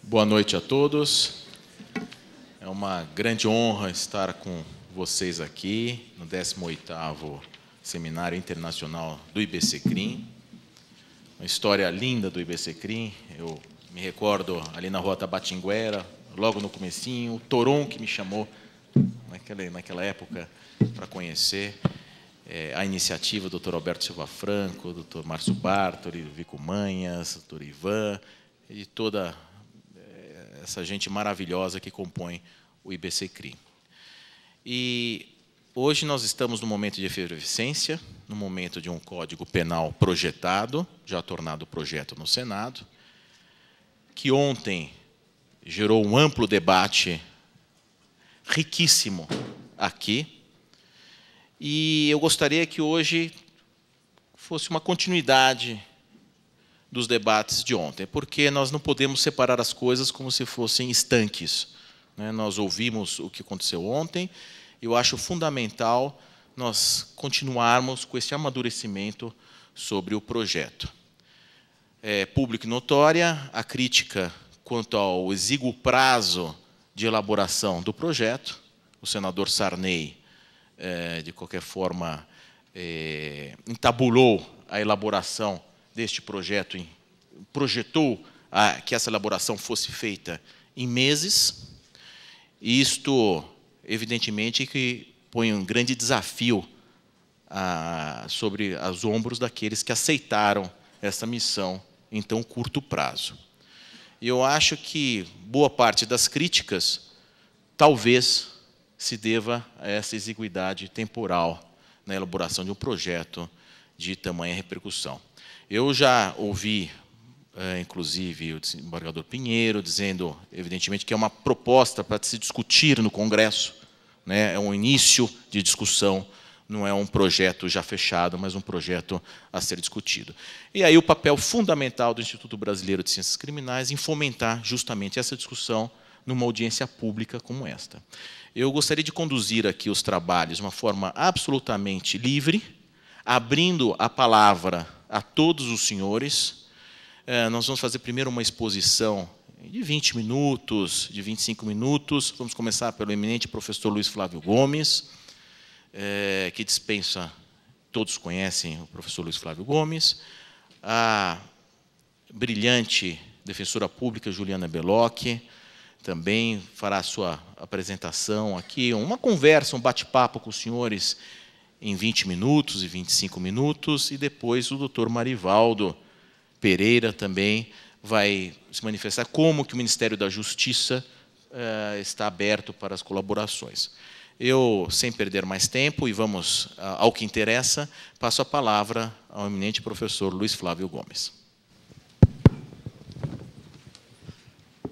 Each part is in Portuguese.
Boa noite a todos. É uma grande honra estar com vocês aqui no 18º Seminário Internacional do IBCCRIM. Uma história linda do IBCCRIM. Eu me recordo ali na Rua Tabatinguera, logo no comecinho, o Toron que me chamou naquela época para conhecer a iniciativa do Dr. Alberto Silva Franco, do Dr. Márcio Bartoli, do Vico Manhas, do Dr. Ivan, e toda essa gente maravilhosa que compõe o IBCCRIM. E hoje nós estamos num momento de efervescência, no momento de um Código Penal projetado, já tornado projeto no Senado, que ontem gerou um amplo debate riquíssimo aqui, e eu gostaria que hoje fosse uma continuidade dos debates de ontem, porque nós não podemos separar as coisas como se fossem estanques. Nós ouvimos o que aconteceu ontem, e eu acho fundamental nós continuarmos com esse amadurecimento sobre o projeto. É público e notória a crítica quanto ao exíguo prazo de elaboração do projeto. O senador Sarney, de qualquer forma, entabulou a elaboração deste projeto, projetou que essa elaboração fosse feita em meses. Isto, evidentemente, que põe um grande desafio sobre os ombros daqueles que aceitaram essa missão em tão curto prazo. E eu acho que boa parte das críticas talvez se deva a essa exiguidade temporal na elaboração de um projeto de tamanha repercussão. Eu já ouvi, inclusive, o desembargador Pinheiro dizendo, evidentemente, que é uma proposta para se discutir no Congresso, é um início de discussão, não é um projeto já fechado, mas um projeto a ser discutido. E aí o papel fundamental do Instituto Brasileiro de Ciências Criminais em fomentar justamente essa discussão numa audiência pública como esta. Eu gostaria de conduzir aqui os trabalhos de uma forma absolutamente livre, abrindo a palavra a todos os senhores. Nós vamos fazer primeiro uma exposição de 20 minutos, de 25 minutos. Vamos começar pelo eminente professor Luiz Flávio Gomes, que dispensa, todos conhecem o professor Luiz Flávio Gomes, a brilhante defensora pública Juliana Bellocchi, também fará a sua apresentação aqui, uma conversa, um bate-papo com os senhores em 20 minutos e 25 minutos, e depois o doutor Marivaldo Pereira também vai se manifestar como que o Ministério da Justiça está aberto para as colaborações. Eu, sem perder mais tempo, e vamos ao que interessa, passo a palavra ao eminente professor Luiz Flávio Gomes.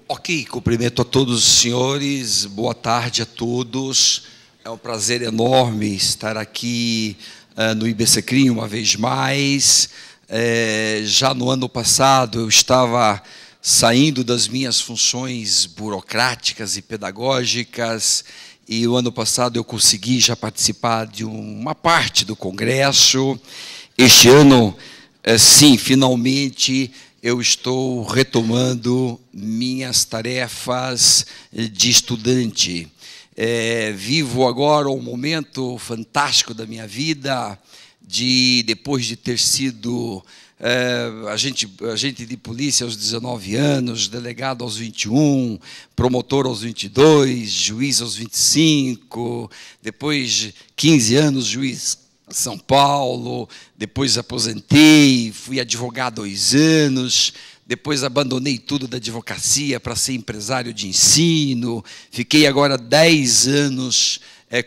Ok, cumprimento a todos os senhores, boa tarde a todos. É um prazer enorme estar aqui no IBCCRIM uma vez mais. Já no ano passado eu estava saindo das minhas funções burocráticas e pedagógicas, e o ano passado eu consegui já participar de uma parte do Congresso. Este ano, sim, finalmente, eu estou retomando minhas tarefas de estudante. Vivo agora um momento fantástico da minha vida, depois de ter sido agente de polícia aos 19 anos, delegado aos 21, promotor aos 22, juiz aos 25, depois de 15 anos juiz em São Paulo, depois aposentei, fui advogado há 2 anos, depois abandonei tudo da advocacia para ser empresário de ensino, fiquei agora 10 anos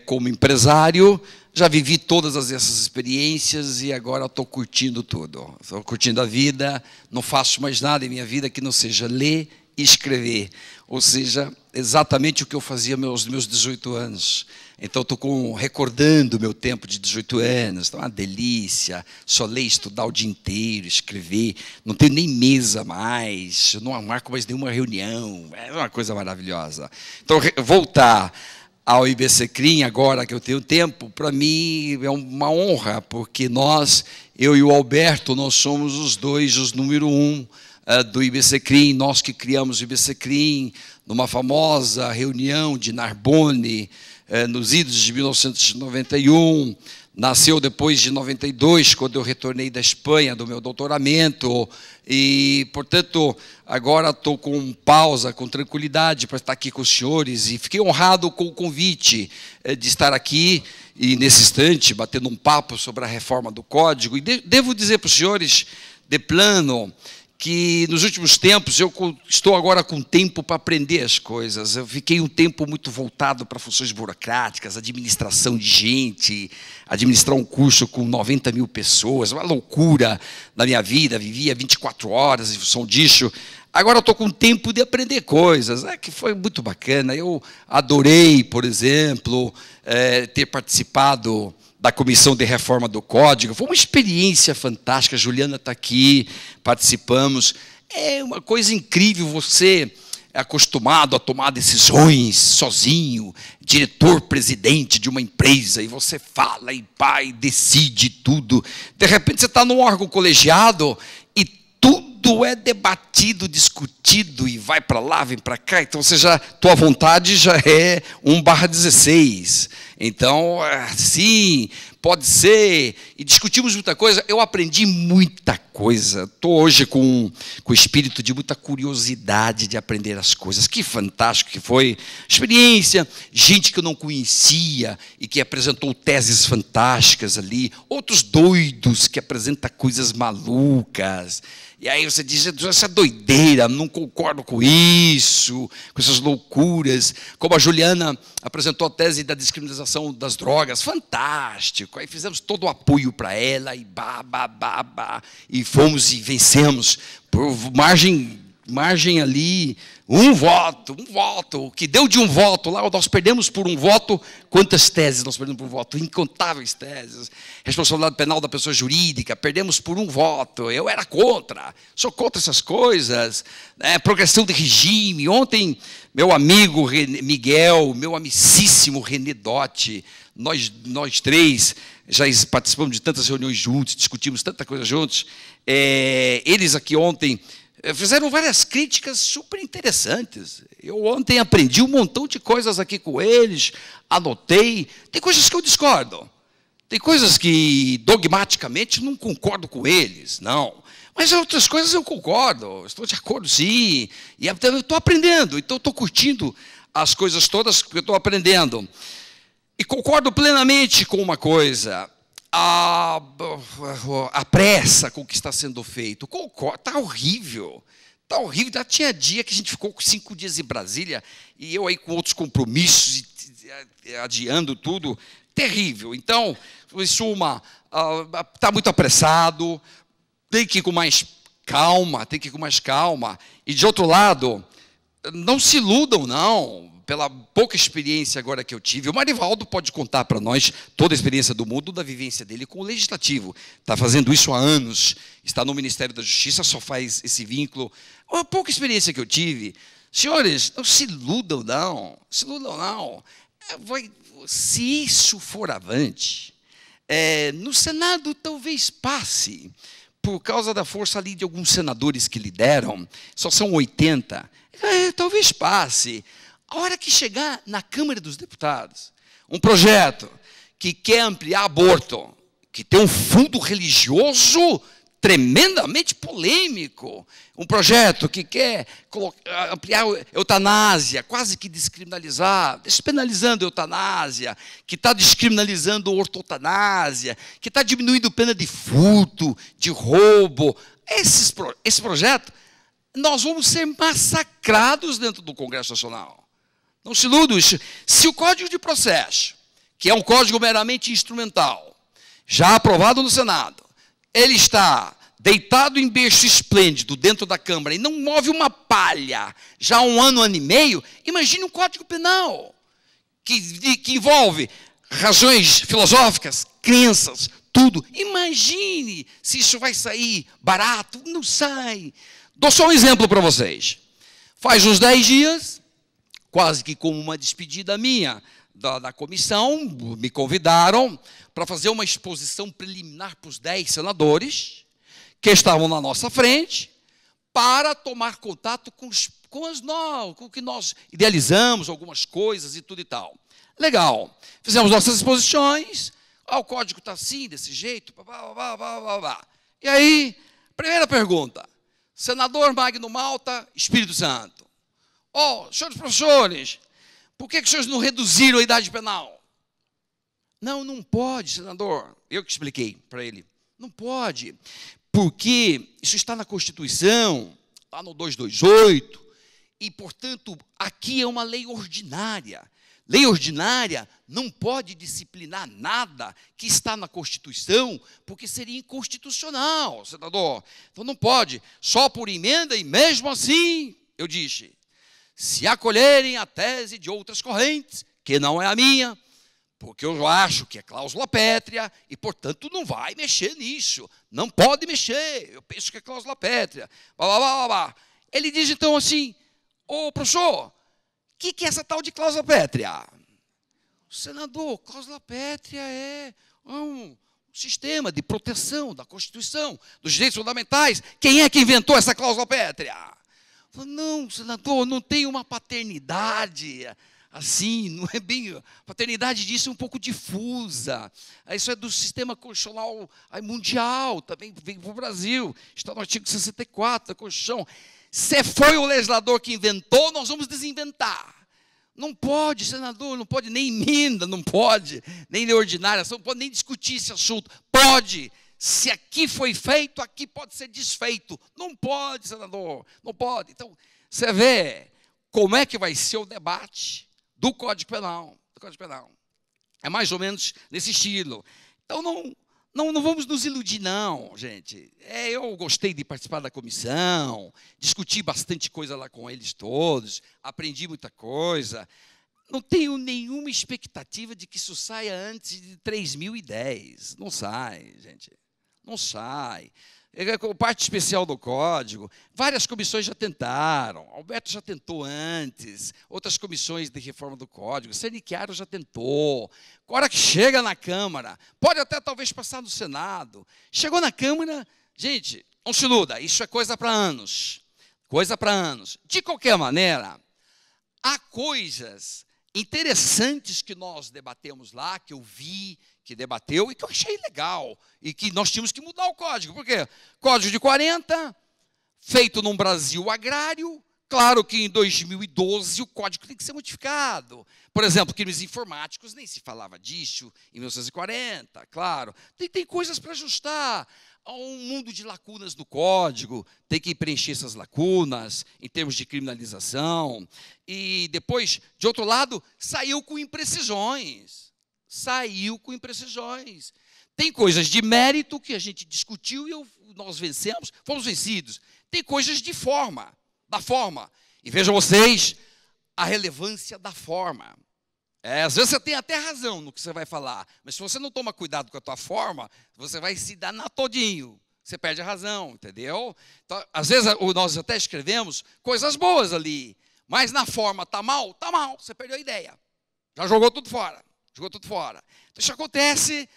como empresário. Já vivi todas essas experiências e agora estou curtindo tudo. Estou curtindo a vida, não faço mais nada em minha vida que não seja ler e escrever. Ou seja, exatamente o que eu fazia aos meus 18 anos. Então, estou recordando o meu tempo de 18 anos. Então, é uma delícia. Só ler, estudar o dia inteiro, escrever. Não tenho nem mesa mais. Eu não marco mais nenhuma reunião. É uma coisa maravilhosa. Então, voltar ao IBCCRIM, agora que eu tenho tempo, para mim é uma honra, porque eu e o Alberto, nós somos os dois os número 1 do IBCCRIM, nós que criamos o IBCCRIM, numa famosa reunião de Narbonne, nos idos de 1991, nasceu depois de 92, quando eu retornei da Espanha, do meu doutoramento, e, portanto, agora estou com pausa, com tranquilidade para estar aqui com os senhores, e fiquei honrado com o convite de estar aqui, e nesse instante, batendo um papo sobre a reforma do Código, e devo dizer para os senhores, de plano, que nos últimos tempos eu estou agora com tempo para aprender as coisas. Eu fiquei um tempo muito voltado para funções burocráticas, administração de gente, administrar um curso com 90 mil pessoas, uma loucura na minha vida, vivia 24 horas em função disso. Agora eu estou com tempo de aprender coisas, que foi muito bacana. Eu adorei, por exemplo, ter participado da Comissão de Reforma do Código. Foi uma experiência fantástica. A Juliana está aqui, participamos. É uma coisa incrível, você é acostumado a tomar decisões sozinho, diretor-presidente de uma empresa, e você fala e vai, decide tudo. De repente você está num órgão colegiado e tudo é debatido, discutido, e vai para lá, vem para cá. Então, tua vontade já é 1/16. Então, sim, pode ser. E discutimos muita coisa. Eu aprendi muita coisa. Estou hoje com o espírito de muita curiosidade de aprender as coisas. Que fantástico que foi. Experiência, gente que eu não conhecia e que apresentou teses fantásticas ali. Outros doidos que apresentam coisas malucas. E aí você diz, essa doideira, não concordo com isso, com essas loucuras. Como a Juliana apresentou a tese da descriminalização das drogas, fantástico. Aí fizemos todo o apoio para ela, e e fomos e vencemos, por margem ali, um voto, o que deu de um voto lá, nós perdemos por um voto. Quantas teses nós perdemos por um voto? Incontáveis teses. Responsabilidade penal da pessoa jurídica, perdemos por um voto. Eu era contra, sou contra essas coisas. Progressão de regime. Ontem, meu amigo Miguel, meu amicíssimo René Dotti, nós três já participamos de tantas reuniões juntos, discutimos tanta coisa juntos. Eles aqui ontem fizeram várias críticas super interessantes. Eu ontem aprendi um montão de coisas aqui com eles, anotei. Tem coisas que eu discordo. Tem coisas que dogmaticamente não concordo com eles, não. Mas outras coisas eu concordo, estou de acordo sim. E eu estou aprendendo, então estou curtindo as coisas todas que eu estou aprendendo. E concordo plenamente com uma coisa. A pressa com o que está sendo feito. Está horrível. Está horrível. Já tinha dia que a gente ficou 5 dias em Brasília, e eu aí com outros compromissos, adiando tudo. Terrível. Então, em suma, está muito apressado, tem que ir com mais calma, E, de outro lado, não se iludam, não. Pela pouca experiência agora que eu tive, o Marivaldo pode contar para nós toda a experiência do mundo, da vivência dele com o Legislativo. Está fazendo isso há anos, está no Ministério da Justiça, só faz esse vínculo. A pouca experiência que eu tive, senhores, não se iludam não, se isso for avante, no Senado talvez passe, por causa da força ali de alguns senadores que lideram, só são 80, talvez passe. A hora que chegar na Câmara dos Deputados, um projeto que quer ampliar aborto, que tem um fundo religioso tremendamente polêmico, um projeto que quer ampliar a eutanásia, quase que despenalizando a eutanásia, que está descriminalizando a ortotanásia, que está diminuindo pena de furto, de roubo. Esse projeto, nós vamos ser massacrados dentro do Congresso Nacional. Não se iludam. Se o Código de Processo, que é um código meramente instrumental, já aprovado no Senado, ele está deitado em berço esplêndido dentro da Câmara e não move uma palha já há um ano e meio, imagine um Código Penal que envolve razões filosóficas, crenças, tudo. Imagine se isso vai sair barato. Não sai. Dou só um exemplo para vocês. Faz uns 10 dias, quase que como uma despedida minha da comissão, me convidaram para fazer uma exposição preliminar para os 10 senadores que estavam na nossa frente, para tomar contato com o que nós idealizamos, algumas coisas e tudo e tal. Legal. Fizemos nossas exposições. O código está assim, desse jeito. E aí, primeira pergunta. Senador Magno Malta, Espírito Santo. Senhores professores, por que os senhores não reduziram a idade penal? Não pode, senador. Eu que expliquei para ele. Não pode, porque isso está na Constituição, está no 228, e, portanto, aqui é uma lei ordinária. Lei ordinária não pode disciplinar nada que está na Constituição, porque seria inconstitucional, senador. Então não pode, só por emenda, e mesmo assim, eu disse, se acolherem a tese de outras correntes, que não é a minha, porque eu acho que é cláusula pétrea e, portanto, não vai mexer nisso. Não pode mexer. Eu penso que é cláusula pétrea. Ele diz, então, assim, professor, o que é essa tal de cláusula pétrea? Senador, cláusula pétrea é um sistema de proteção da Constituição, dos direitos fundamentais. Quem é que inventou essa cláusula pétrea? Não, senador, não tem uma paternidade assim, não é bem... A paternidade disso é um pouco difusa. Isso é do sistema constitucional mundial, também vem para o Brasil. Está no artigo 64 da Constituição. Se foi o legislador que inventou, nós vamos desinventar. Não pode, senador, não pode nem emenda, não pode, nem lei ordinária, não pode nem discutir esse assunto. Pode. Se aqui foi feito, aqui pode ser desfeito. Não pode, senador, não pode. Então, você vê como é que vai ser o debate do Código Penal. É mais ou menos nesse estilo. Então, não vamos nos iludir, não, gente. Eu gostei de participar da comissão, discuti bastante coisa lá com eles todos, aprendi muita coisa. Não tenho nenhuma expectativa de que isso saia antes de 3010. Não sai, gente. Não sai. Parte especial do Código, várias comissões já tentaram, Alberto já tentou antes, outras comissões de reforma do Código, Seniquiaro já tentou. Agora que chega na Câmara, pode até talvez passar no Senado, chegou na Câmara, gente, não se iluda, isso é coisa para anos, De qualquer maneira, há coisas interessantes que nós debatemos lá, que eu vi, que debateu e que eu achei legal, e que nós tínhamos que mudar o código. Por quê? Código de 40, feito num Brasil agrário, claro que em 2012 o código tem que ser modificado. Por exemplo, crimes informáticos, nem se falava disso em 1940, claro. Tem coisas para ajustar. Há um mundo de lacunas no código, tem que preencher essas lacunas em termos de criminalização. E depois, de outro lado, saiu com imprecisões. Tem coisas de mérito que a gente discutiu e nós vencemos, fomos vencidos. Tem coisas de forma, da forma. E vejam vocês a relevância da forma. Às vezes você tem até razão no que você vai falar, mas se você não toma cuidado com a tua forma, você vai se danar todinho. Você perde a razão, entendeu? Então, às vezes nós até escrevemos coisas boas ali, mas na forma está mal, você perdeu a ideia. Já jogou tudo fora. Então, isso acontece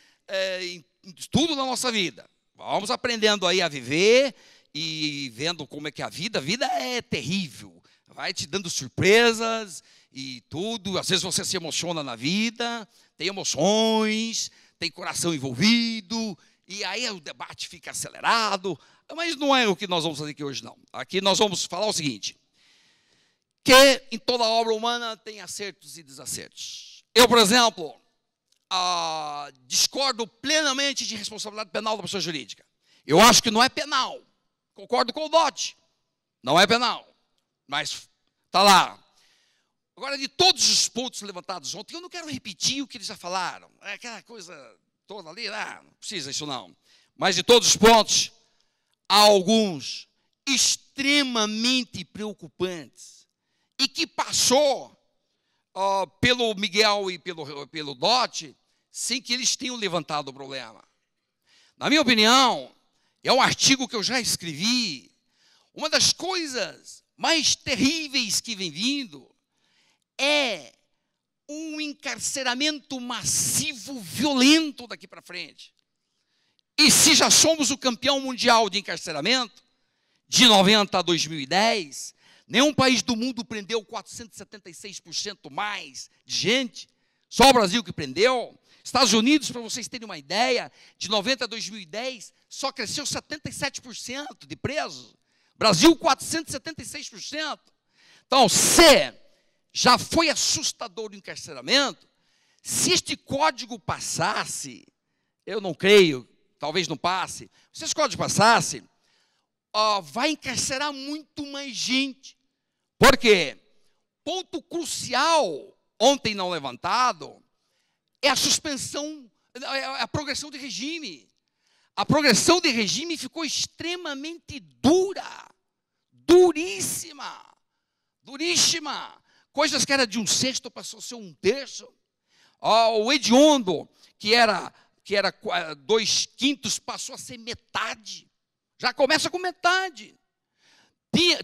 em tudo na nossa vida. Vamos aprendendo aí a viver e vendo como é que a vida é terrível. Vai te dando surpresas e tudo. Às vezes você se emociona na vida, tem emoções, tem coração envolvido, e aí o debate fica acelerado. Mas não é o que nós vamos fazer aqui hoje, não. Aqui nós vamos falar o seguinte, que em toda obra humana tem acertos e desacertos. Eu, por exemplo, discordo plenamente de responsabilidade penal da pessoa jurídica. Eu acho que não é penal. Concordo com o Dotti. Não é penal. Mas está lá. Agora, de todos os pontos levantados ontem, eu não quero repetir o que eles já falaram. É aquela coisa toda ali, não precisa isso não. Mas de todos os pontos, há alguns extremamente preocupantes e que passou pelo Miguel e pelo Dotti, sem que eles tenham levantado o problema. Na minha opinião, é um artigo que eu já escrevi, uma das coisas mais terríveis que vem vindo é um encarceramento massivo, violento daqui para frente. E se já somos o campeão mundial de encarceramento, de 90 a 2010, nenhum país do mundo prendeu 476% mais de gente, só o Brasil que prendeu. Estados Unidos, para vocês terem uma ideia, de 90 a 2010, só cresceu 77% de presos. Brasil, 476%. Então, se já foi assustador o encarceramento, se este código passasse, eu não creio, talvez não passe, se esse código passasse, vai encarcerar muito mais gente. Por quê? Ponto crucial, ontem não levantado, é a suspensão, a progressão de regime. A progressão de regime ficou extremamente dura, duríssima, duríssima. Coisas que era de 1/6 passou a ser 1/3. O hediondo, que era 2/5, passou a ser metade. Já começa com metade.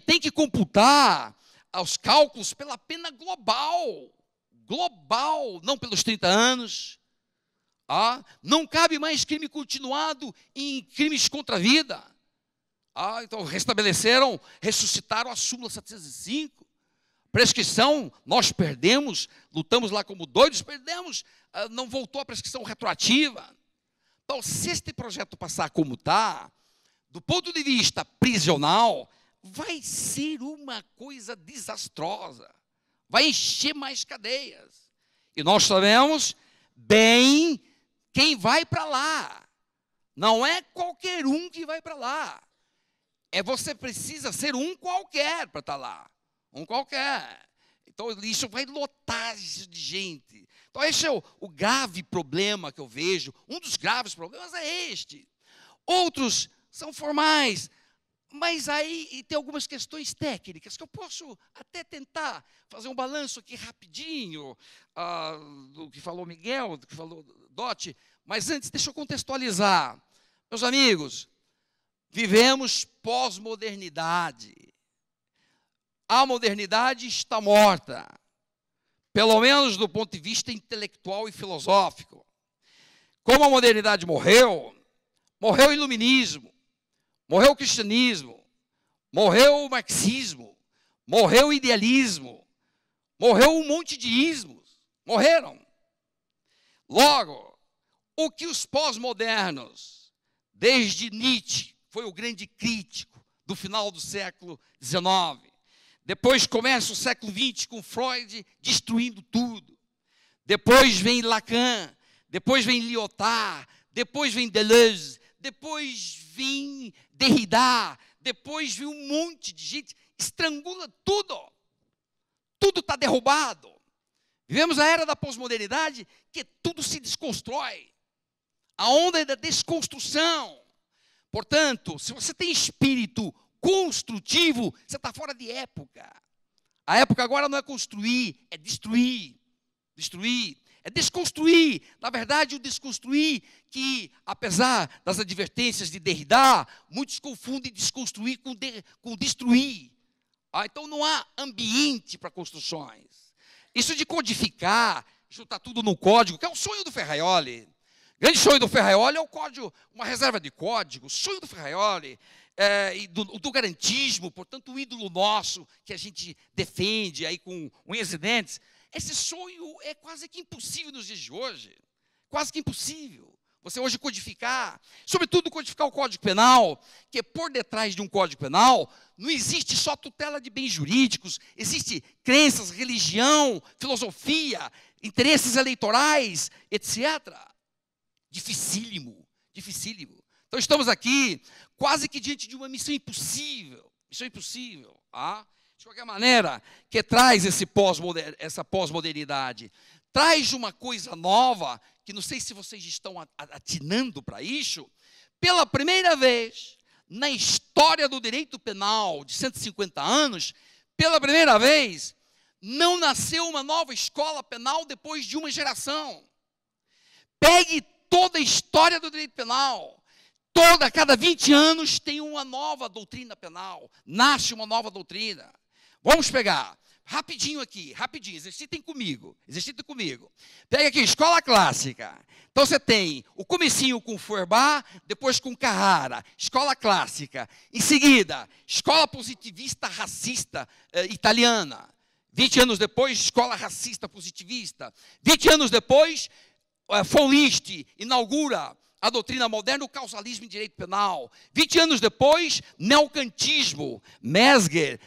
Tem que computar os cálculos pela pena global. Global, não pelos 30 anos. Não cabe mais crime continuado em crimes contra a vida. Então ressuscitaram a súmula 705. Prescrição, nós perdemos, lutamos lá como doidos, perdemos, não voltou a prescrição retroativa. Então, se este projeto passar como está, do ponto de vista prisional, vai ser uma coisa desastrosa. Vai encher mais cadeias. E nós sabemos bem quem vai para lá. Não é qualquer um que vai para lá. Você precisa ser um qualquer para estar lá. Um qualquer. Então, isso vai lotar de gente. Então, esse é o grave problema que eu vejo. Um dos graves problemas é este. Outros são formais. Mas aí tem algumas questões técnicas que eu posso até tentar fazer um balanço aqui rapidinho do que falou Miguel, do que falou Dotti. Mas antes, deixa eu contextualizar. Meus amigos, vivemos pós-modernidade. A modernidade está morta, pelo menos do ponto de vista intelectual e filosófico. Como a modernidade morreu, morreu o iluminismo, morreu o cristianismo, morreu o marxismo, morreu o idealismo, morreu um monte de ismos, morreram. Logo, o que os pós-modernos, desde Nietzsche, foi o grande crítico do final do século XIX, depois começa o século XX com Freud destruindo tudo. Depois vem Lacan, depois vem Lyotard, depois vem Deleuze, depois vem Derrida, depois vem um monte de gente, estrangula tudo. Tudo está derrubado. Vivemos a era da pós-modernidade que tudo se desconstrói. A onda é da desconstrução. Portanto, se você tem espírito construtivo, você está fora de época. A época agora não é construir, é destruir. Destruir. É desconstruir. Na verdade, o desconstruir que, apesar das advertências de Derrida, muitos confundem desconstruir com destruir. Então não há ambiente para construções. Isso de codificar, juntar tudo no código, que é o sonho do Ferraioli. O grande sonho do Ferraioli é o código, uma reserva de código. O sonho do Ferraioli e do garantismo, portanto, o ídolo nosso que a gente defende aí com unhas e dentes. Esse sonho é quase que impossível nos dias de hoje. Quase que impossível. Você hoje codificar, sobretudo codificar o Código Penal, que por detrás de um Código Penal não existe só tutela de bens jurídicos, existe crenças, religião, filosofia, interesses eleitorais, etc. Dificílimo, dificílimo. Então estamos aqui quase que diante de uma missão impossível. Missão impossível. De qualquer maneira, que traz essa pós-modernidade. Traz uma coisa nova, que não sei se vocês estão atinando para isso. Pela primeira vez na história do direito penal de 150 anos, pela primeira vez, não nasceu uma nova escola penal depois de uma geração. Pegue toda a história do direito penal. Cada 20 anos tem uma nova doutrina penal. Nasce uma nova doutrina. Vamos pegar rapidinho aqui, rapidinho, exercitem comigo. Pega aqui, escola clássica. Então você tem o comecinho com Feuerbach, depois com Carrara, escola clássica. Em seguida, escola positivista racista italiana. 20 anos depois, escola racista positivista. 20 anos depois, von List inaugura a doutrina moderna, o causalismo em direito penal. 20 anos depois, neocantismo, Mesger,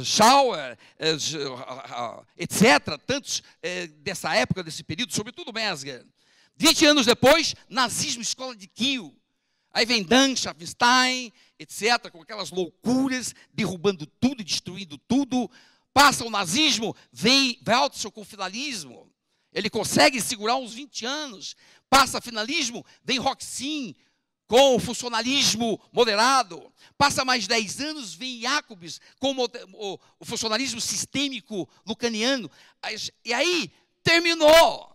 Schauer, etc. Tantos dessa época, desse período, sobretudo Mesger. 20 anos depois, nazismo, escola de Kiel. Aí vem Dan, Schaffenstein, etc., com aquelas loucuras, derrubando tudo e destruindo tudo. Passa o nazismo, vem Weltschel com o finalismo. Ele consegue segurar uns 20 anos. Passa finalismo, vem Roxin com o funcionalismo moderado. Passa mais 10 anos, vem Jacobs com o funcionalismo sistêmico lucaniano. E aí, terminou.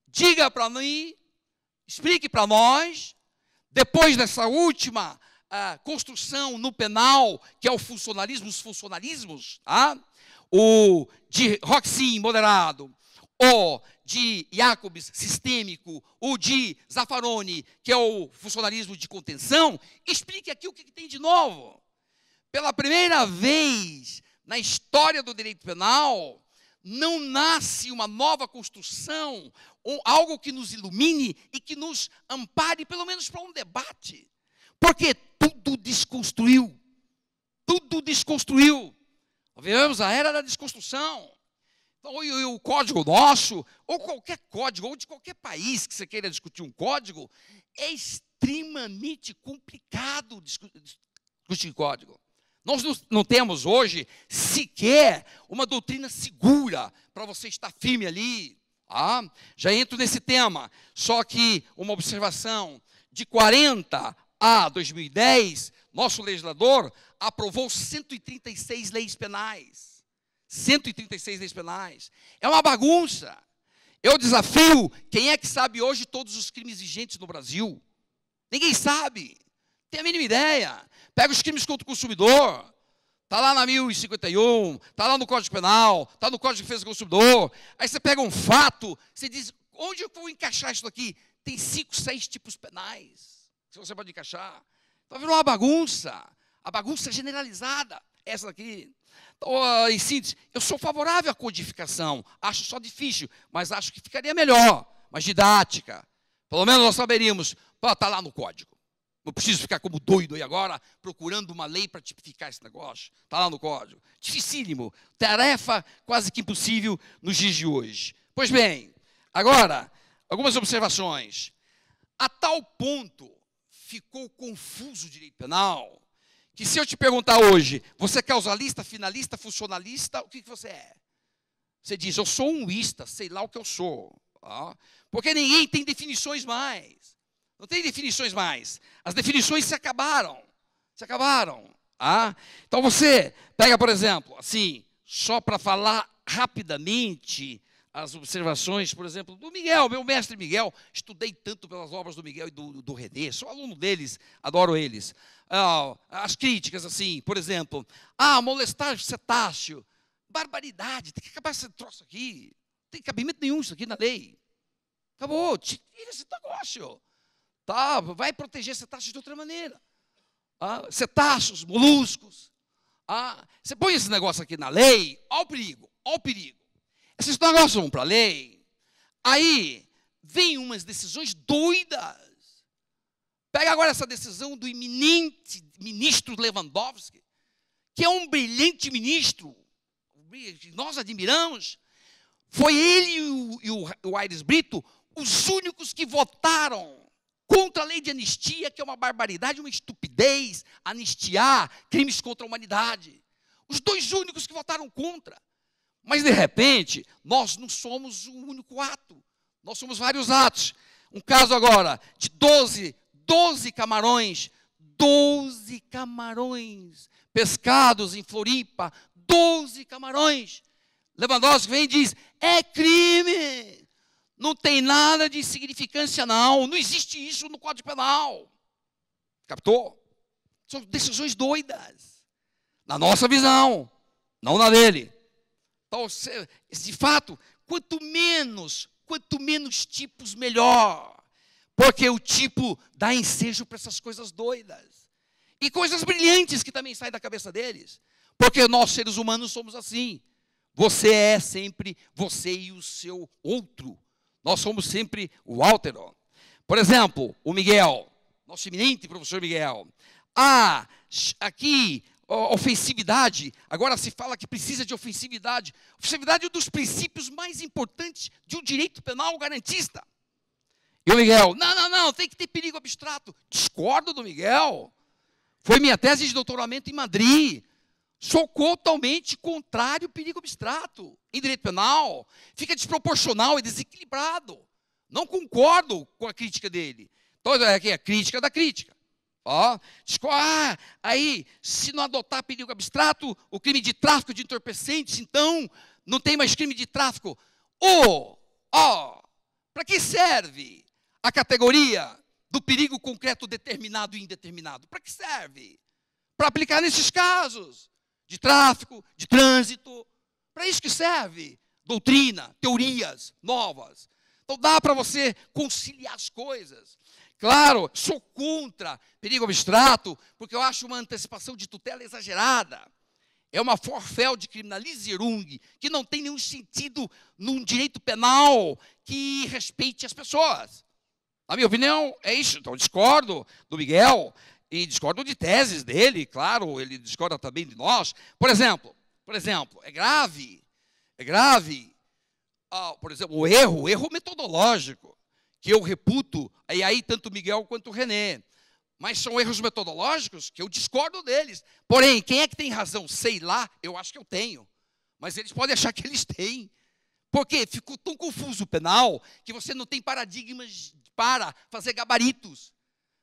Diga para mim, explique para nós, depois dessa última construção no penal, que é o funcionalismo, os funcionalismos, tá? O de Roxin moderado, o de Jacobs sistêmico, o de Zaffaroni, que é o funcionalismo de contenção, explique aqui o que tem de novo. Pela primeira vez na história do direito penal, não nasce uma nova construção, ou algo que nos ilumine e que nos ampare, pelo menos para um debate. Porque tudo desconstruiu. Tudo desconstruiu. Vivemos a era da desconstrução. Então, o código nosso, ou qualquer código, ou de qualquer país que você queira discutir um código, é extremamente complicado discutir código. Nós não temos hoje sequer uma doutrina segura para você estar firme ali. Já entro nesse tema. Só que uma observação: de 40 a 2010, nosso legislador aprovou 136 leis penais. 136 leis penais. É uma bagunça. Eu desafio quem é que sabe hoje todos os crimes vigentes no Brasil. Ninguém sabe. Tem a mínima ideia. Pega os crimes contra o consumidor. Está lá na 1051, está lá no Código Penal, está no Código de Defesa do Consumidor. Aí você pega um fato, você diz, onde eu vou encaixar isso aqui? Tem 5, 6 tipos penais que você pode encaixar. Então virou uma bagunça. A bagunça generalizada, essa daqui. Então, em síntese, eu sou favorável à codificação. Acho só difícil, mas acho que ficaria melhor, mais didática. Pelo menos nós saberíamos, está lá no código. Não preciso ficar como doido aí agora, procurando uma lei para tipificar esse negócio. Está lá no código. Dificílimo. Tarefa quase que impossível nos dias de hoje. Pois bem, agora, algumas observações. A tal ponto ficou confuso o direito penal, que se eu te perguntar hoje, você é causalista, finalista, funcionalista, o que você é? Você diz, eu sou um ista, sei lá o que eu sou. Porque ninguém tem definições mais. Não tem definições mais. As definições se acabaram. Se acabaram. Então você pega, por exemplo, assim, só para falar rapidamente as observações, por exemplo, do Miguel, meu mestre Miguel. Estudei tanto pelas obras do Miguel e do René, sou aluno deles, adoro eles. As críticas, assim, por exemplo, molestar cetáceo, barbaridade, tem que acabar esse troço aqui, não tem cabimento nenhum isso aqui na lei. Acabou, tira esse negócio. Tá, vai proteger cetáceos de outra maneira. Cetáceos, moluscos. Você põe esse negócio aqui na lei, olha o perigo, olha o perigo. Esses negócios vão para a lei, aí vem umas decisões doidas. Pega agora essa decisão do iminente ministro Lewandowski, que é um brilhante ministro, que nós admiramos. Foi ele e o Aires Brito os únicos que votaram contra a lei de anistia, que é uma barbaridade, uma estupidez, anistiar crimes contra a humanidade. Os dois únicos que votaram contra. Mas, de repente, nós não somos um único ato. Nós somos vários atos. Um caso agora de 12 camarões, 12 camarões pescados em Floripa, 12 camarões. Lewandowski vem e diz, é crime. Não tem nada de insignificância, não. Não existe isso no Código Penal. Captou? São decisões doidas. Na nossa visão, não na dele. Então, de fato, quanto menos tipos, melhor. Porque o tipo dá ensejo para essas coisas doidas. E coisas brilhantes que também saem da cabeça deles. Porque nós, seres humanos, somos assim. Você é sempre você e o seu outro. Nós somos sempre o altero. Por exemplo, o Miguel, nosso eminente professor Miguel. Aqui, ofensividade. Agora se fala que precisa de ofensividade. Ofensividade é um dos princípios mais importantes de um direito penal garantista. E o Miguel, não, tem que ter perigo abstrato. Discordo do Miguel. Foi minha tese de doutoramento em Madrid. Sou totalmente contrário ao perigo abstrato. Em direito penal, fica desproporcional e desequilibrado. Não concordo com a crítica dele. Então, é a crítica da crítica. Aí, se não adotar perigo abstrato, o crime de tráfico de entorpecentes, então, não tem mais crime de tráfico. Para que serve a categoria do perigo concreto determinado e indeterminado? Para que serve? Para aplicar nesses casos de tráfico, de trânsito. Para isso que serve doutrina, teorias novas. Então dá para você conciliar as coisas. Claro, sou contra perigo abstrato, porque eu acho uma antecipação de tutela exagerada. É uma Vorfeld Kriminalisierung, que não tem nenhum sentido num direito penal que respeite as pessoas. Na minha opinião, é isso. Então, discordo do Miguel e discordo de teses dele, claro, ele discorda também de nós. Por exemplo, é grave, por exemplo, o erro metodológico, que eu reputo, e aí tanto o Miguel quanto o René. Mas são erros metodológicos que eu discordo deles. Porém, quem é que tem razão? Sei lá, eu acho que eu tenho. Mas eles podem achar que eles têm. Porque ficou tão confuso o penal que você não tem paradigmas para fazer gabaritos.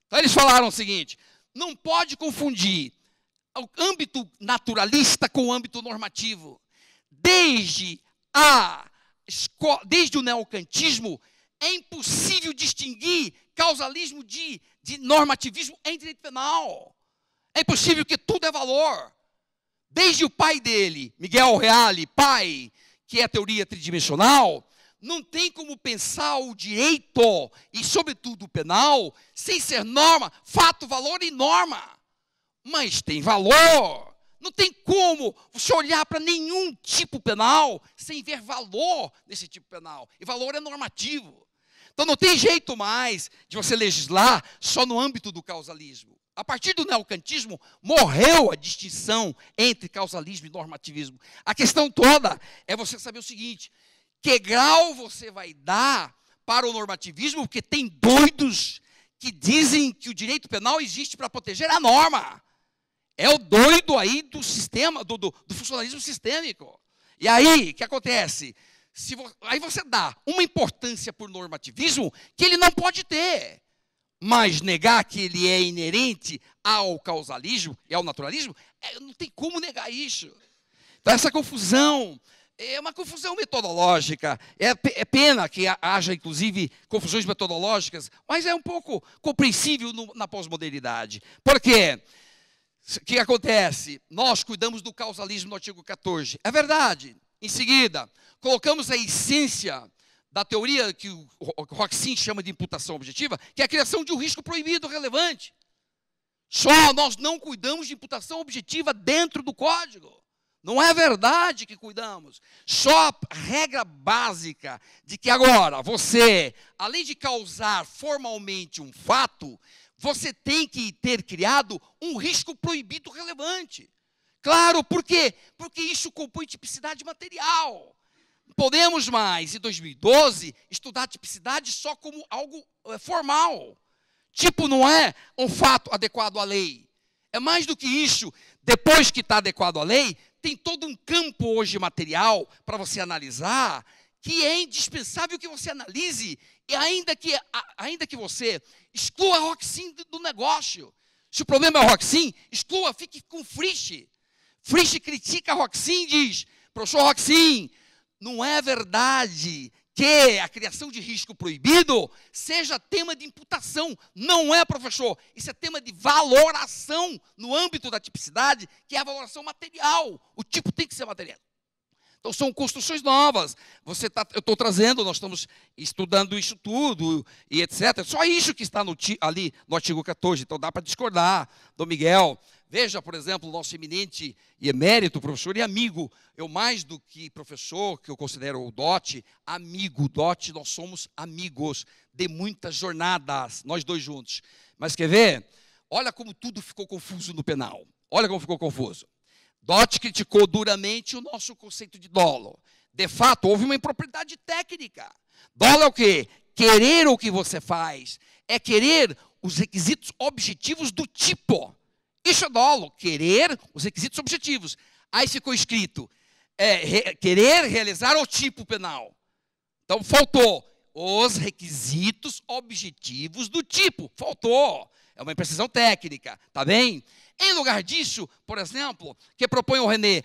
Então eles falaram o seguinte: não pode confundir o âmbito naturalista com o âmbito normativo. Desde o neocantismo, é impossível distinguir causalismo de normativismo em direito penal. É impossível, que tudo é valor. Desde o pai dele, Miguel Reale, pai, que é a teoria tridimensional, não tem como pensar o direito, e sobretudo o penal, sem ser norma, fato, valor e norma. Mas tem valor. Não tem como você olhar para nenhum tipo penal sem ver valor nesse tipo penal. E valor é normativo. Então não tem jeito mais de você legislar só no âmbito do causalismo. A partir do neocantismo, morreu a distinção entre causalismo e normativismo. A questão toda é você saber o seguinte: que grau você vai dar para o normativismo, porque tem doidos que dizem que o direito penal existe para proteger a norma. É o doido aí do sistema, do funcionalismo sistêmico. E aí, o que acontece? Aí você dá uma importância por normativismo que ele não pode ter. Mas negar que ele é inerente ao causalismo e ao naturalismo, não tem como negar isso. Então essa confusão é uma confusão metodológica. É pena que haja, inclusive, confusões metodológicas, mas é um pouco compreensível na pós-modernidade. Por quê? O que acontece? Nós cuidamos do causalismo no artigo 14. É verdade. Em seguida, colocamos a essência da teoria que o Roxin chama de imputação objetiva, que é a criação de um risco proibido relevante. Só nós não cuidamos de imputação objetiva dentro do código. Não é verdade que cuidamos. Só a regra básica de que agora você, além de causar formalmente um fato, você tem que ter criado um risco proibido relevante. Claro, por quê? Porque isso compõe tipicidade material. Podemos mais, em 2012, estudar a tipicidade só como algo formal. Tipo, não é um fato adequado à lei. É mais do que isso. Depois que está adequado à lei, tem todo um campo hoje material para você analisar, que é indispensável que você analise, e ainda que você exclua a Roxin do negócio. Se o problema é o Roxin, exclua, fique com Frisch. Frisch critica a Roxin e diz: professor Roxin, não é verdade que a criação de risco proibido seja tema de imputação. Não é, professor. Isso é tema de valoração no âmbito da tipicidade, que é a valoração material. O tipo tem que ser material. Então, são construções novas. Eu estou trazendo, nós estamos estudando isso tudo, e etc. Só isso que está ali no artigo 14. Então, dá para discordar do Miguel. Veja, por exemplo, o nosso eminente e emérito professor e amigo. Eu, mais do que professor, que eu considero o Dotti, amigo. Dotti, nós somos amigos de muitas jornadas, nós dois juntos. Mas quer ver? Olha como tudo ficou confuso no penal. Olha como ficou confuso. Dotti criticou duramente o nosso conceito de dolo. De fato, houve uma impropriedade técnica. Dolo é o quê? Querer o que você faz. É querer os requisitos objetivos do tipo. Isso é dolo. Querer os requisitos objetivos. Aí ficou escrito, querer realizar o tipo penal. Então, faltou os requisitos objetivos do tipo. Faltou. É uma imprecisão técnica, tá bem? Em lugar disso, por exemplo, que propõe o René,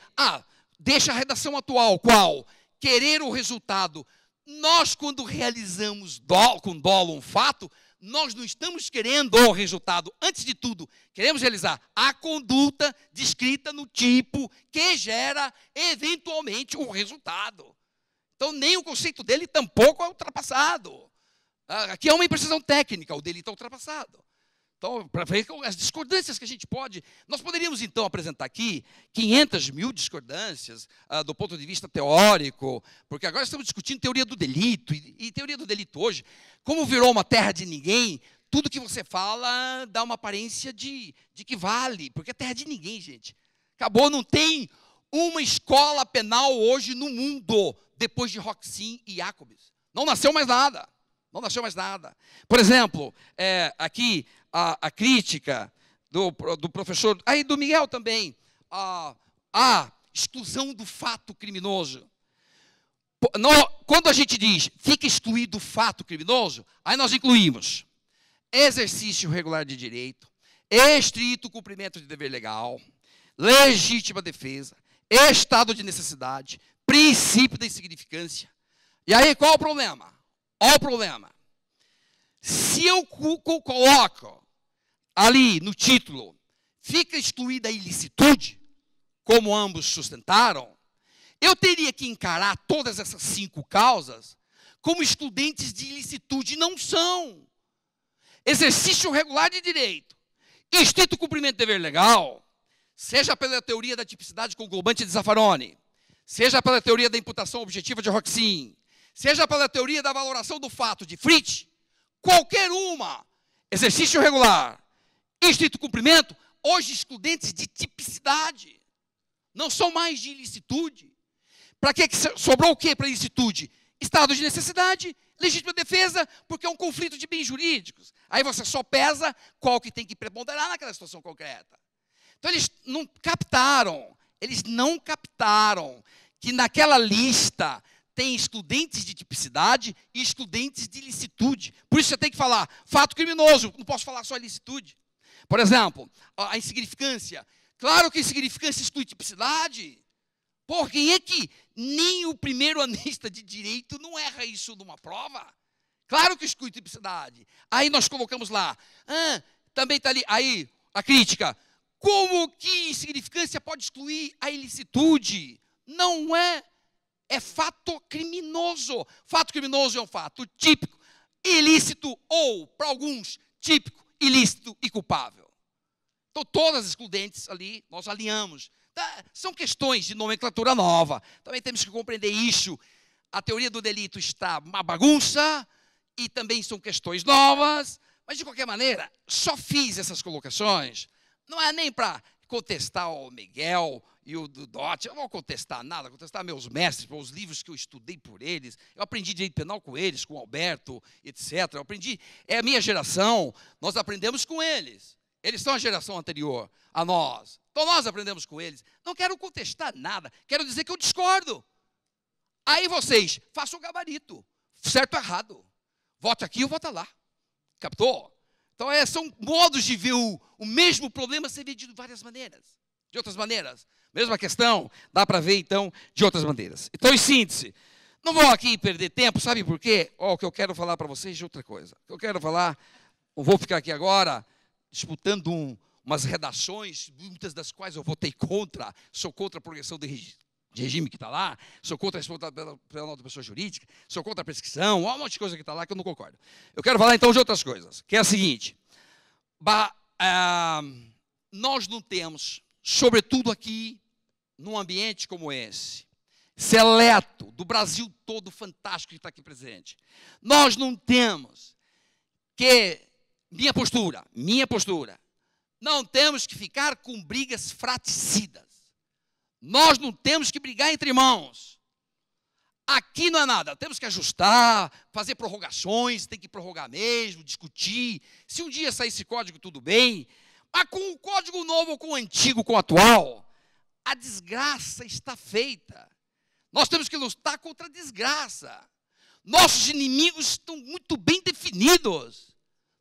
deixa a redação atual, qual? Querer o resultado. Nós, quando realizamos com dolo um fato, nós não estamos querendo o resultado. Antes de tudo, queremos realizar a conduta descrita no tipo que gera, eventualmente, o resultado. Então, nem o conceito dele tampouco é ultrapassado. Aqui é uma imprecisão técnica, o dele está ultrapassado. Então, para ver as discordâncias que a gente pode... Nós poderíamos, então, apresentar aqui 500 mil discordâncias do ponto de vista teórico, porque agora estamos discutindo teoria do delito, e teoria do delito hoje, como virou uma terra de ninguém, tudo que você fala dá uma aparência de que vale, porque é terra de ninguém, gente. Acabou, não tem uma escola penal hoje no mundo, depois de Roxin e Jacobs. Não nasceu mais nada. Não nasceu mais nada. Por exemplo, aqui a crítica do professor, aí do Miguel também, a exclusão do fato criminoso. Quando a gente diz fica excluído o fato criminoso, aí nós incluímos exercício regular de direito, estrito cumprimento de dever legal, legítima defesa, estado de necessidade, princípio da insignificância. E aí qual o problema? Olha o problema. Se eu coloco ali no título, fica excluída a ilicitude, como ambos sustentaram, eu teria que encarar todas essas 5 causas como excludentes de ilicitude. Não são. Exercício regular de direito, estrito cumprimento de dever legal, seja pela teoria da tipicidade conglobante de Zaffaroni, seja pela teoria da imputação objetiva de Roxin, seja pela teoria da valoração do fato de Fritz, qualquer uma, exercício regular, estrito cumprimento, hoje excludentes de tipicidade, não são mais de ilicitude. Para que sobrou o que para ilicitude? Estado de necessidade, legítima defesa, porque é um conflito de bens jurídicos. Aí você só pesa qual que tem que preponderar naquela situação concreta. Então eles não captaram que naquela lista tem excludentes de tipicidade e excludentes de ilicitude. Por isso você tem que falar fato criminoso, não posso falar só ilicitude. Por exemplo, a insignificância. Claro que insignificância exclui tipicidade. Por quem é que nem o primeiro analista de direito não erra isso numa prova? Claro que exclui tipicidade. Aí nós colocamos lá, também está ali, aí a crítica. Como que insignificância pode excluir a ilicitude? Não é. É fato criminoso. Fato criminoso é um fato típico, ilícito ou, para alguns, típico, ilícito e culpável. Então, todas as excludentes ali, nós alinhamos. São questões de nomenclatura nova. Também temos que compreender isso. A teoria do delito está uma bagunça e também são questões novas. Mas, de qualquer maneira, só fiz essas colocações. Não é nem para contestar o Miguel e o Dotti. Eu não vou contestar nada, contestar meus mestres, os livros que eu estudei por eles. Eu aprendi direito penal com eles, com o Alberto, etc. Eu aprendi, é a minha geração, nós aprendemos com eles. Eles são a geração anterior a nós. Então nós aprendemos com eles. Não quero contestar nada, quero dizer que eu discordo. Aí vocês, façam o gabarito, certo ou errado. Vote aqui ou vote lá. Captou? Então são modos de ver o mesmo problema ser visto de várias maneiras. De outras maneiras. Mesma questão, dá para ver então de outras maneiras. Então, em síntese, não vou aqui perder tempo, sabe por quê? O que eu quero falar para vocês de outra coisa. O que eu quero falar, não vou ficar aqui agora disputando umas redações, muitas das quais eu votei contra, sou contra a progressão de registro. de regime que está lá, sou contra a responsabilidade penal da pessoa jurídica, sou contra a prescrição, há um monte de coisa que está lá que eu não concordo. Eu quero falar, então, de outras coisas, que é a seguinte. Nós não temos, sobretudo aqui, num ambiente como esse, seleto, do Brasil todo fantástico que está aqui presente, nós não temos que, minha postura, não temos que ficar com brigas fratricidas. Nós não temos que brigar entre irmãos. Aqui não é nada. Temos que ajustar, fazer prorrogações, tem que prorrogar mesmo, discutir. Se um dia sair esse código, tudo bem. Mas com o código novo, com o antigo, com o atual, a desgraça está feita. Nós temos que lutar contra a desgraça. Nossos inimigos estão muito bem definidos.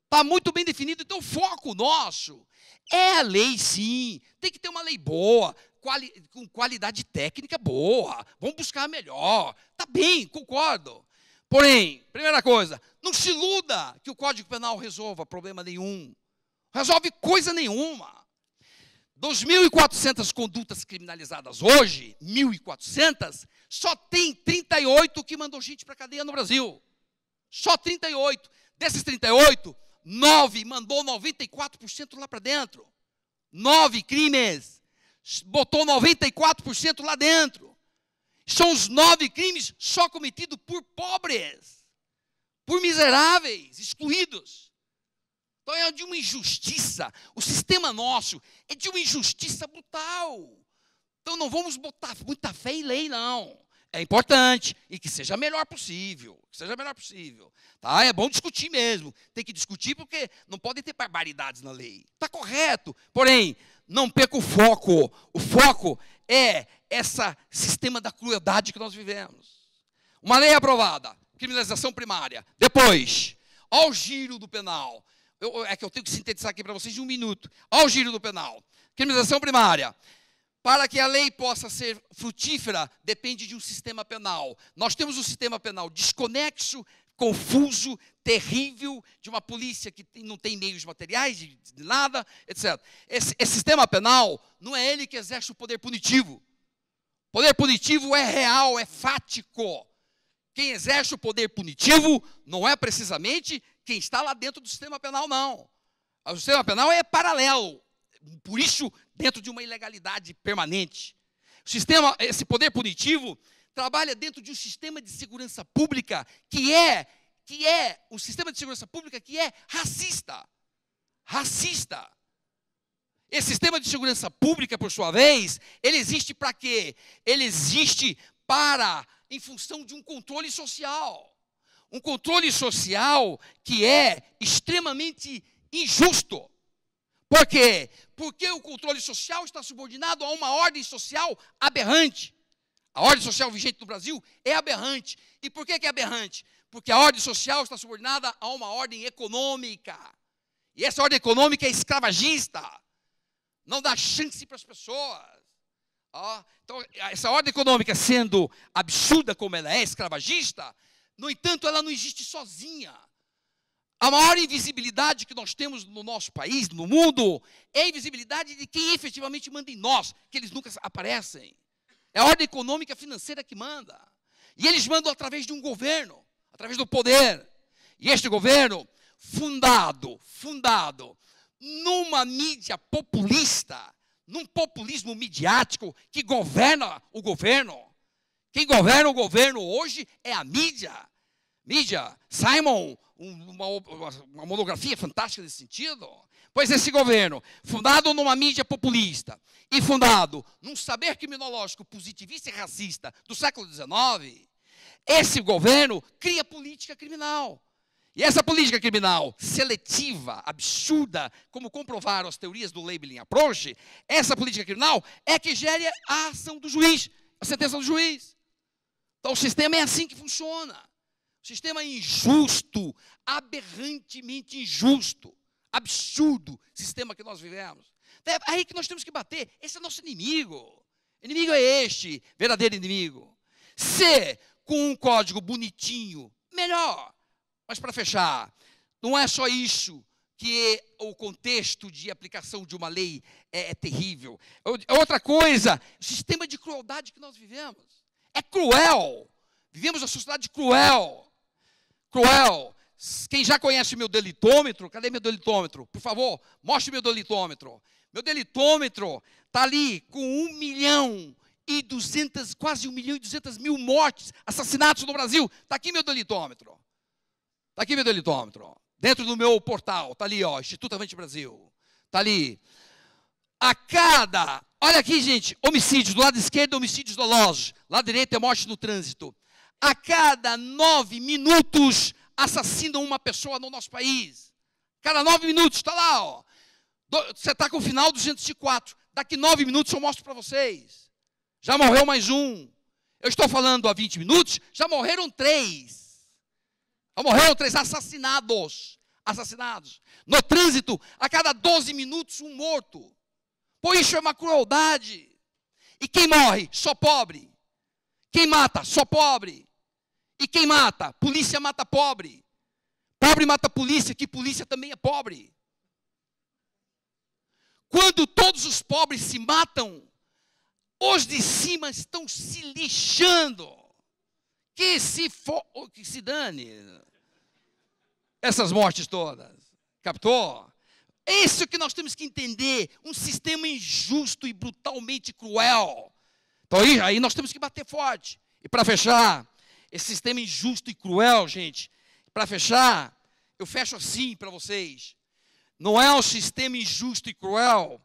Está muito bem definido, então o foco nosso é a lei, sim. Tem que ter uma lei boa, com qualidade técnica boa. Vamos buscar a melhor. Está bem, concordo. Porém, primeira coisa, não se iluda que o Código Penal resolva problema nenhum. Resolve coisa nenhuma. 2.400 condutas criminalizadas hoje, 1.400, só tem 38 que mandou gente para a cadeia no Brasil. Só 38. Desses 38, 9 mandou 94% lá para dentro. 9 crimes botou 94% lá dentro. São os 9 crimes só cometidos por pobres, por miseráveis, excluídos. Então é de uma injustiça. O sistema nosso é de uma injustiça brutal. Então não vamos botar muita fé em lei, não. É importante e que seja a melhor possível. Que seja a melhor possível. Tá? É bom discutir mesmo. Tem que discutir porque não pode ter barbaridades na lei. Está correto. Porém, não perca o foco. O foco é esse sistema da crueldade que nós vivemos. Uma lei aprovada, criminalização primária. Depois, ao giro do penal. É que eu tenho que sintetizar aqui para vocês em 1 minuto. Ao giro do penal. Criminalização primária. Para que a lei possa ser frutífera, depende de um sistema penal. Nós temos um sistema penal desconexo, confuso, terrível, de uma polícia que não tem meios materiais, de nada, etc. Esse sistema penal, não é ele que exerce o poder punitivo. O poder punitivo é real, é fático. Quem exerce o poder punitivo não é precisamente quem está lá dentro do sistema penal, não. O sistema penal é paralelo. Por isso, dentro de uma ilegalidade permanente. Esse poder punitivo trabalha dentro de um sistema de segurança pública que é um sistema de segurança pública que é racista. Racista. Esse sistema de segurança pública, por sua vez, ele existe para quê? Ele existe em função de um controle social. Um controle social que é extremamente injusto. Por quê? Porque o controle social está subordinado a uma ordem social aberrante. A ordem social vigente no Brasil é aberrante. E por que é aberrante? Porque a ordem social está subordinada a uma ordem econômica. E essa ordem econômica é escravagista. Não dá chance para as pessoas. Então, essa ordem econômica, sendo absurda como ela é, escravagista, no entanto, ela não existe sozinha. A maior invisibilidade que nós temos no nosso país, no mundo, é a invisibilidade de quem efetivamente manda em nós, que eles nunca aparecem. É a ordem econômica financeira que manda. E eles mandam através de um governo, através do poder. E este governo, fundado numa mídia populista, num populismo midiático que governa o governo. Quem governa o governo hoje é a mídia. Simon, uma monografia fantástica nesse sentido. Pois esse governo, fundado numa mídia populista e fundado num saber criminológico positivista e racista do século XIX, esse governo cria política criminal. E essa política criminal seletiva, absurda, como comprovaram as teorias do labeling approach, essa política criminal é que gera a ação do juiz, a sentença do juiz. Então o sistema é assim que funciona. O sistema é injusto, aberrantemente injusto, absurdo sistema que nós vivemos. É aí que nós temos que bater. Esse é nosso inimigo. Inimigo é este, verdadeiro inimigo. Se com um código bonitinho, melhor. Mas para fechar, não é só isso que o contexto de aplicação de uma lei é terrível. Outra coisa, o sistema de crueldade que nós vivemos. É cruel. Vivemos uma sociedade cruel. Cruel. Quem já conhece meu delitômetro, cadê meu delitômetro? Por favor, mostre meu delitômetro. Meu delitômetro está ali com 1.200.000, quase 1.200.000 mortes, assassinatos no Brasil. Está aqui meu delitômetro. Está aqui meu delitômetro. Dentro do meu portal, está ali, ó, Instituto Avante Brasil. Está ali. Olha aqui, gente, homicídios, do lado esquerdo, homicídios dolosos. Lado direito é morte no trânsito. A cada 9 minutos, assassinam uma pessoa no nosso país. Cada 9 minutos, está lá, ó. Você está com o final 204. Daqui 9 minutos eu mostro para vocês. Já morreu mais um. Eu estou falando há 20 minutos, já morreram 3. Já morreram 3 assassinados. No trânsito, a cada 12 minutos, um morto. Pô, isso é uma crueldade. E quem morre? Só pobre. Quem mata? Só pobre. E quem mata? Polícia mata pobre. Pobre mata polícia, que polícia também é pobre. Quando todos os pobres se matam, os de cima estão se lixando. Que se dane. Essas mortes todas. Captou? É isso que nós temos que entender. Um sistema injusto e brutalmente cruel. Então aí nós temos que bater forte. E para fechar, esse sistema injusto e cruel, gente, para fechar, eu fecho assim para vocês. Não é um sistema injusto e cruel.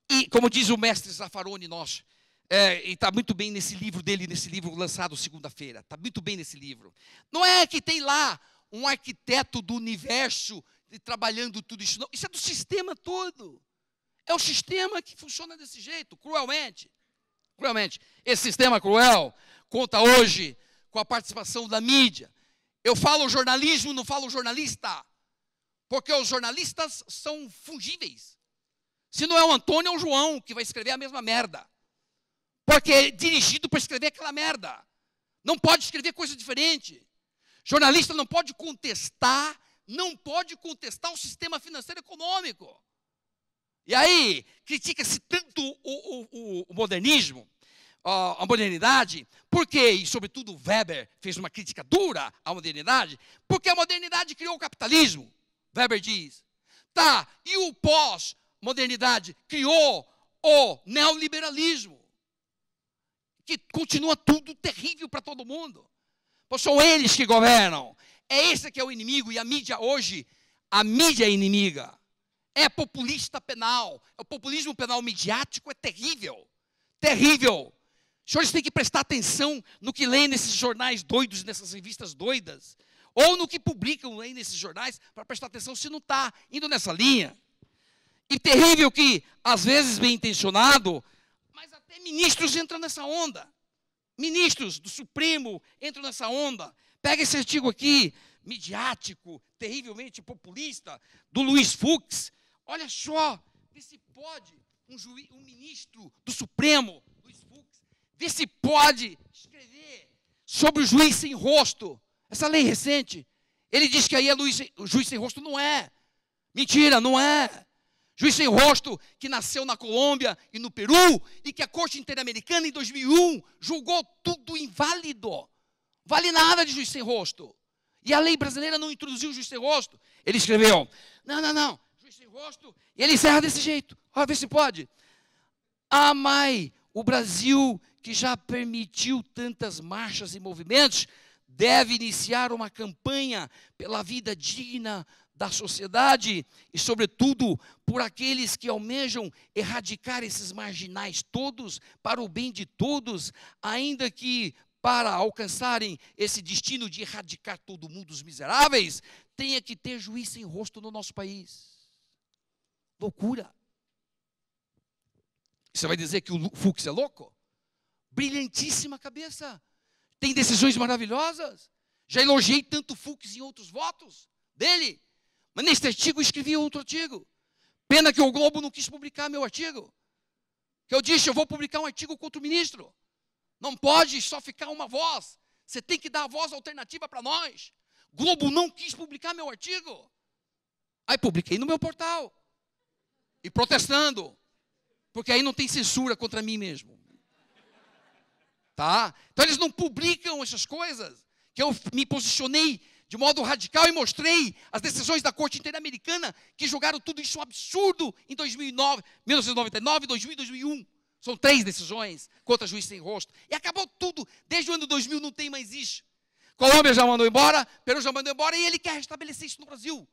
E como diz o mestre Zaffaroni nosso, e está muito bem nesse livro dele, nesse livro lançado segunda-feira. Está muito bem nesse livro. Não é que tem lá um arquiteto do universo trabalhando tudo isso. Não. Isso é do sistema todo. É o sistema que funciona desse jeito, cruelmente. Cruelmente. Esse sistema cruel conta hoje com a participação da mídia. Eu falo jornalismo, não falo jornalista. Porque os jornalistas são fungíveis. Se não é o Antônio, é o João que vai escrever a mesma merda. Porque é dirigido para escrever aquela merda. Não pode escrever coisa diferente. Jornalista não pode contestar o sistema financeiro econômico. E aí, critica-se tanto o modernismo, a modernidade, porque, e sobretudo Weber fez uma crítica dura à modernidade, porque a modernidade criou o capitalismo. Weber diz. Tá, e o pós-modernidade criou o neoliberalismo, que continua tudo terrível para todo mundo. Pois são eles que governam. É esse que é o inimigo, e a mídia hoje, a mídia é inimiga. É populista penal. O populismo penal midiático é terrível. Terrível. Os senhores têm que prestar atenção no que leem nesses jornais doidos, nessas revistas doidas. Ou no que publicam aí nesses jornais, para prestar atenção se não está indo nessa linha. E terrível que, às vezes bem intencionado, mas até ministros entram nessa onda. Ministros do Supremo entram nessa onda. Pega esse artigo aqui, midiático, terrivelmente populista, do Luiz Fux. Olha só, vê se pode um ministro do Supremo, Luiz Fux, vê se pode escrever sobre o juiz sem rosto. Essa lei recente. Ele diz que aí o juiz sem rosto. Não é. Mentira, não é. Juiz sem rosto que nasceu na Colômbia e no Peru e que a Corte Interamericana em 2001 julgou tudo inválido. Vale nada de juiz sem rosto. E a lei brasileira não introduziu o juiz sem rosto. Ele escreveu, não, juiz sem rosto. E ele encerra desse jeito. Olha, vê se pode. O Brasil, que já permitiu tantas marchas e movimentos, deve iniciar uma campanha pela vida digna da sociedade e, sobretudo, por aqueles que almejam erradicar esses marginais todos para o bem de todos, ainda que para alcançarem esse destino de erradicar todo mundo, os miseráveis, tenha que ter juiz sem rosto no nosso país. Loucura. Você vai dizer que o Fux é louco? Brilhantíssima cabeça. Tem decisões maravilhosas. Já elogiei tanto o Fux em outros votos dele. Mas nesse artigo eu escrevi outro artigo. Pena que o Globo não quis publicar meu artigo. Que eu disse, eu vou publicar um artigo contra o ministro. Não pode só ficar uma voz. Você tem que dar a voz alternativa para nós. Globo não quis publicar meu artigo. Aí publiquei no meu portal. E protestando. Porque aí não tem censura contra mim mesmo. Tá? Então eles não publicam essas coisas. Que eu me posicionei de modo radical e mostrei as decisões da Corte Interamericana que julgaram tudo isso um absurdo em 2009, 1999, 2000 e 2001. São 3 decisões contra juiz sem rosto. E acabou tudo. Desde o ano 2000 não tem mais isso. Colômbia já mandou embora, Peru já mandou embora e ele quer restabelecer isso no Brasil.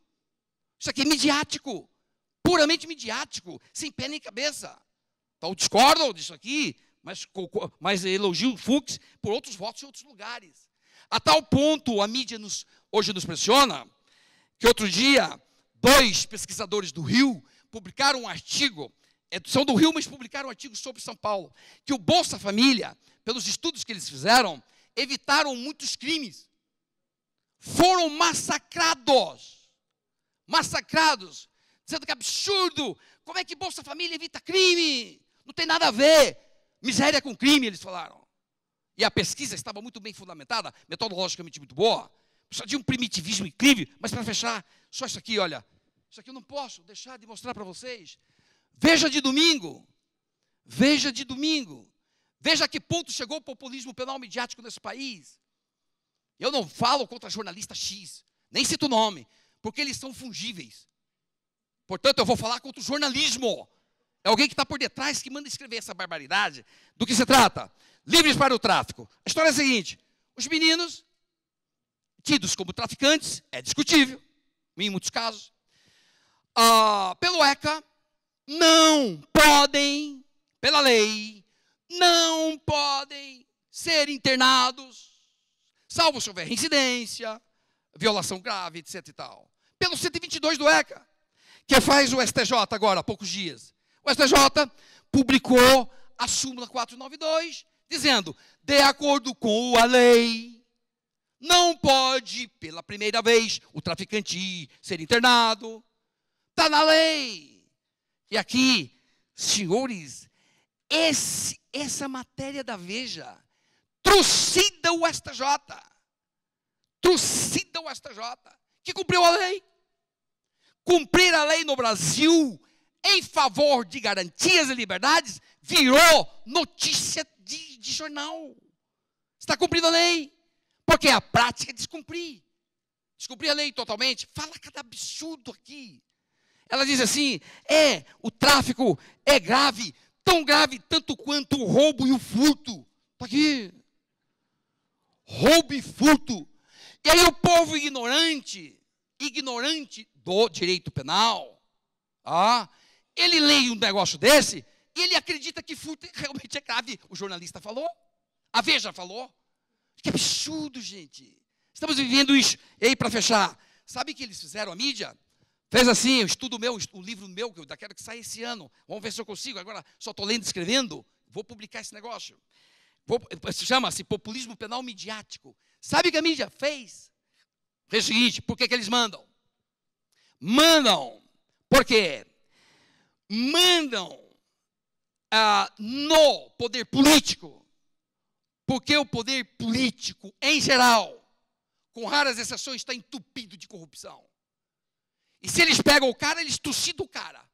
Isso aqui é midiático. Puramente midiático. Sem pé nem cabeça. Então discordo disso aqui, mas elogio o Fux por outros votos em outros lugares. A tal ponto a mídia hoje nos pressiona, que outro dia, 2 pesquisadores do Rio publicaram um artigo, são do Rio, mas publicaram um artigo sobre São Paulo, que o Bolsa Família, pelos estudos que eles fizeram, evitaram muitos crimes. Foram massacrados, dizendo que é absurdo, como é que Bolsa Família evita crime? Não tem nada a ver, miséria com crime, eles falaram. E a pesquisa estava muito bem fundamentada, metodologicamente muito boa, só de um primitivismo incrível, mas para fechar, só isso aqui, olha, isso aqui eu não posso deixar de mostrar para vocês. Veja de domingo, veja a que ponto chegou o populismo penal midiático nesse país. Eu não falo contra jornalista X, nem cito o nome, porque eles são fungíveis. Portanto, eu vou falar contra o jornalismo. É alguém que está por detrás que manda escrever essa barbaridade. Do que se trata? Livres para o tráfico. A história é a seguinte: os meninos, tidos como traficantes, é discutível, em muitos casos, pelo ECA, não podem, pela lei, não podem ser internados, salvo se houver reincidência, violação grave, etc. e tal. Pelo 122 do ECA, que faz o STJ agora há poucos dias. O STJ publicou a súmula 492, dizendo, de acordo com a lei, não pode, pela primeira vez, o traficante ir ser internado. Está na lei. E aqui, senhores, essa matéria da Veja trucida o STJ. Trucida o STJ, que cumpriu a lei. Cumprir a lei no Brasil em favor de garantias e liberdades virou notícia de jornal. Está cumprindo a lei. Porque a prática é descumprir. Descumprir a lei totalmente. Fala cada absurdo aqui. Ela diz assim, o tráfico é grave, tão grave tanto quanto o roubo e o furto. Está aqui. Roubo e furto. E aí o povo ignorante do direito penal, ele lê um negócio desse e ele acredita que furto realmente é grave. O jornalista falou, a Veja falou. Que absurdo, gente. Estamos vivendo isso. E aí, para fechar, sabe o que eles fizeram, a mídia? Fez assim, um estudo meu, um livro meu, que eu quero que saia esse ano. Vamos ver se eu consigo. Agora, só estou lendo e escrevendo. Vou publicar esse negócio. Chama-se Populismo Penal Midiático. Sabe o que a mídia fez? Fez o seguinte, por que eles mandam? Mandam, por quê? Mandam no poder político, porque o poder político, em geral, com raras exceções, está entupido de corrupção. E se eles pegam o cara, eles trucidam o cara.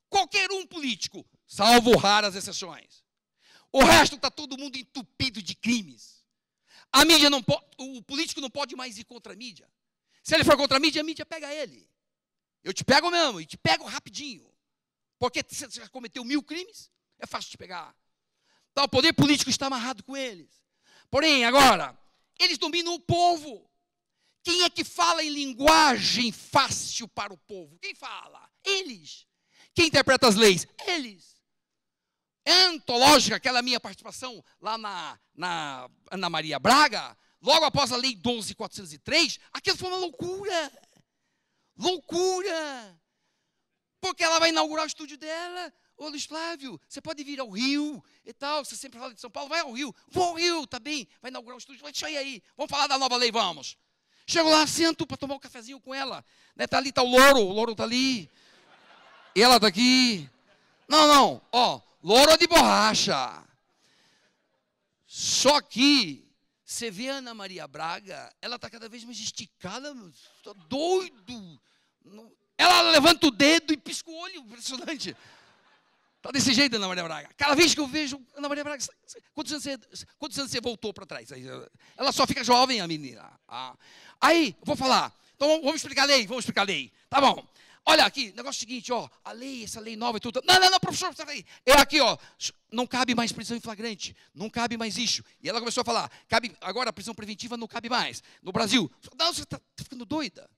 Qualquer um político, salvo raras exceções. O resto está todo mundo entupido de crimes. A mídia não pode, o político não pode mais ir contra a mídia. Se ele for contra a mídia pega ele. Eu te pego mesmo, e te pego rapidinho. Porque você já cometeu 1000 crimes, é fácil de pegar. Então, o poder político está amarrado com eles. Porém, agora, eles dominam o povo. Quem é que fala em linguagem fácil para o povo? Quem fala? Eles. Quem interpreta as leis? Eles. É antológica aquela minha participação lá na Ana Maria Braga, logo após a Lei 12.403, aquilo foi uma loucura. Loucura. Porque ela vai inaugurar o estúdio dela. Ô, Luiz Flávio, você pode vir ao Rio e tal, você sempre fala de São Paulo, vai ao Rio. Vou ao Rio, tá bem, vai inaugurar o estúdio, deixa aí, vamos falar da nova lei, vamos. Chego lá, sento para tomar um cafezinho com ela. Né, tá ali, tá o louro está ali. E ela está aqui. Não, louro de borracha. Só que, você vê a Ana Maria Braga, ela está cada vez mais esticada, está doido. Ela levanta o dedo e pisca o olho, impressionante. Está desse jeito, Ana Maria Braga. Cada vez que eu vejo Ana Maria Braga, quantos anos você voltou para trás? Ela só fica jovem, a menina. Aí, vou falar. Então, vamos explicar a lei. Tá bom. Olha aqui, negócio seguinte, ó, essa lei nova e tudo. Não, professor, é aqui, ó, não cabe mais prisão em flagrante, não cabe mais isso. E ela começou a falar, agora a prisão preventiva não cabe mais. No Brasil, não, você está ficando doida.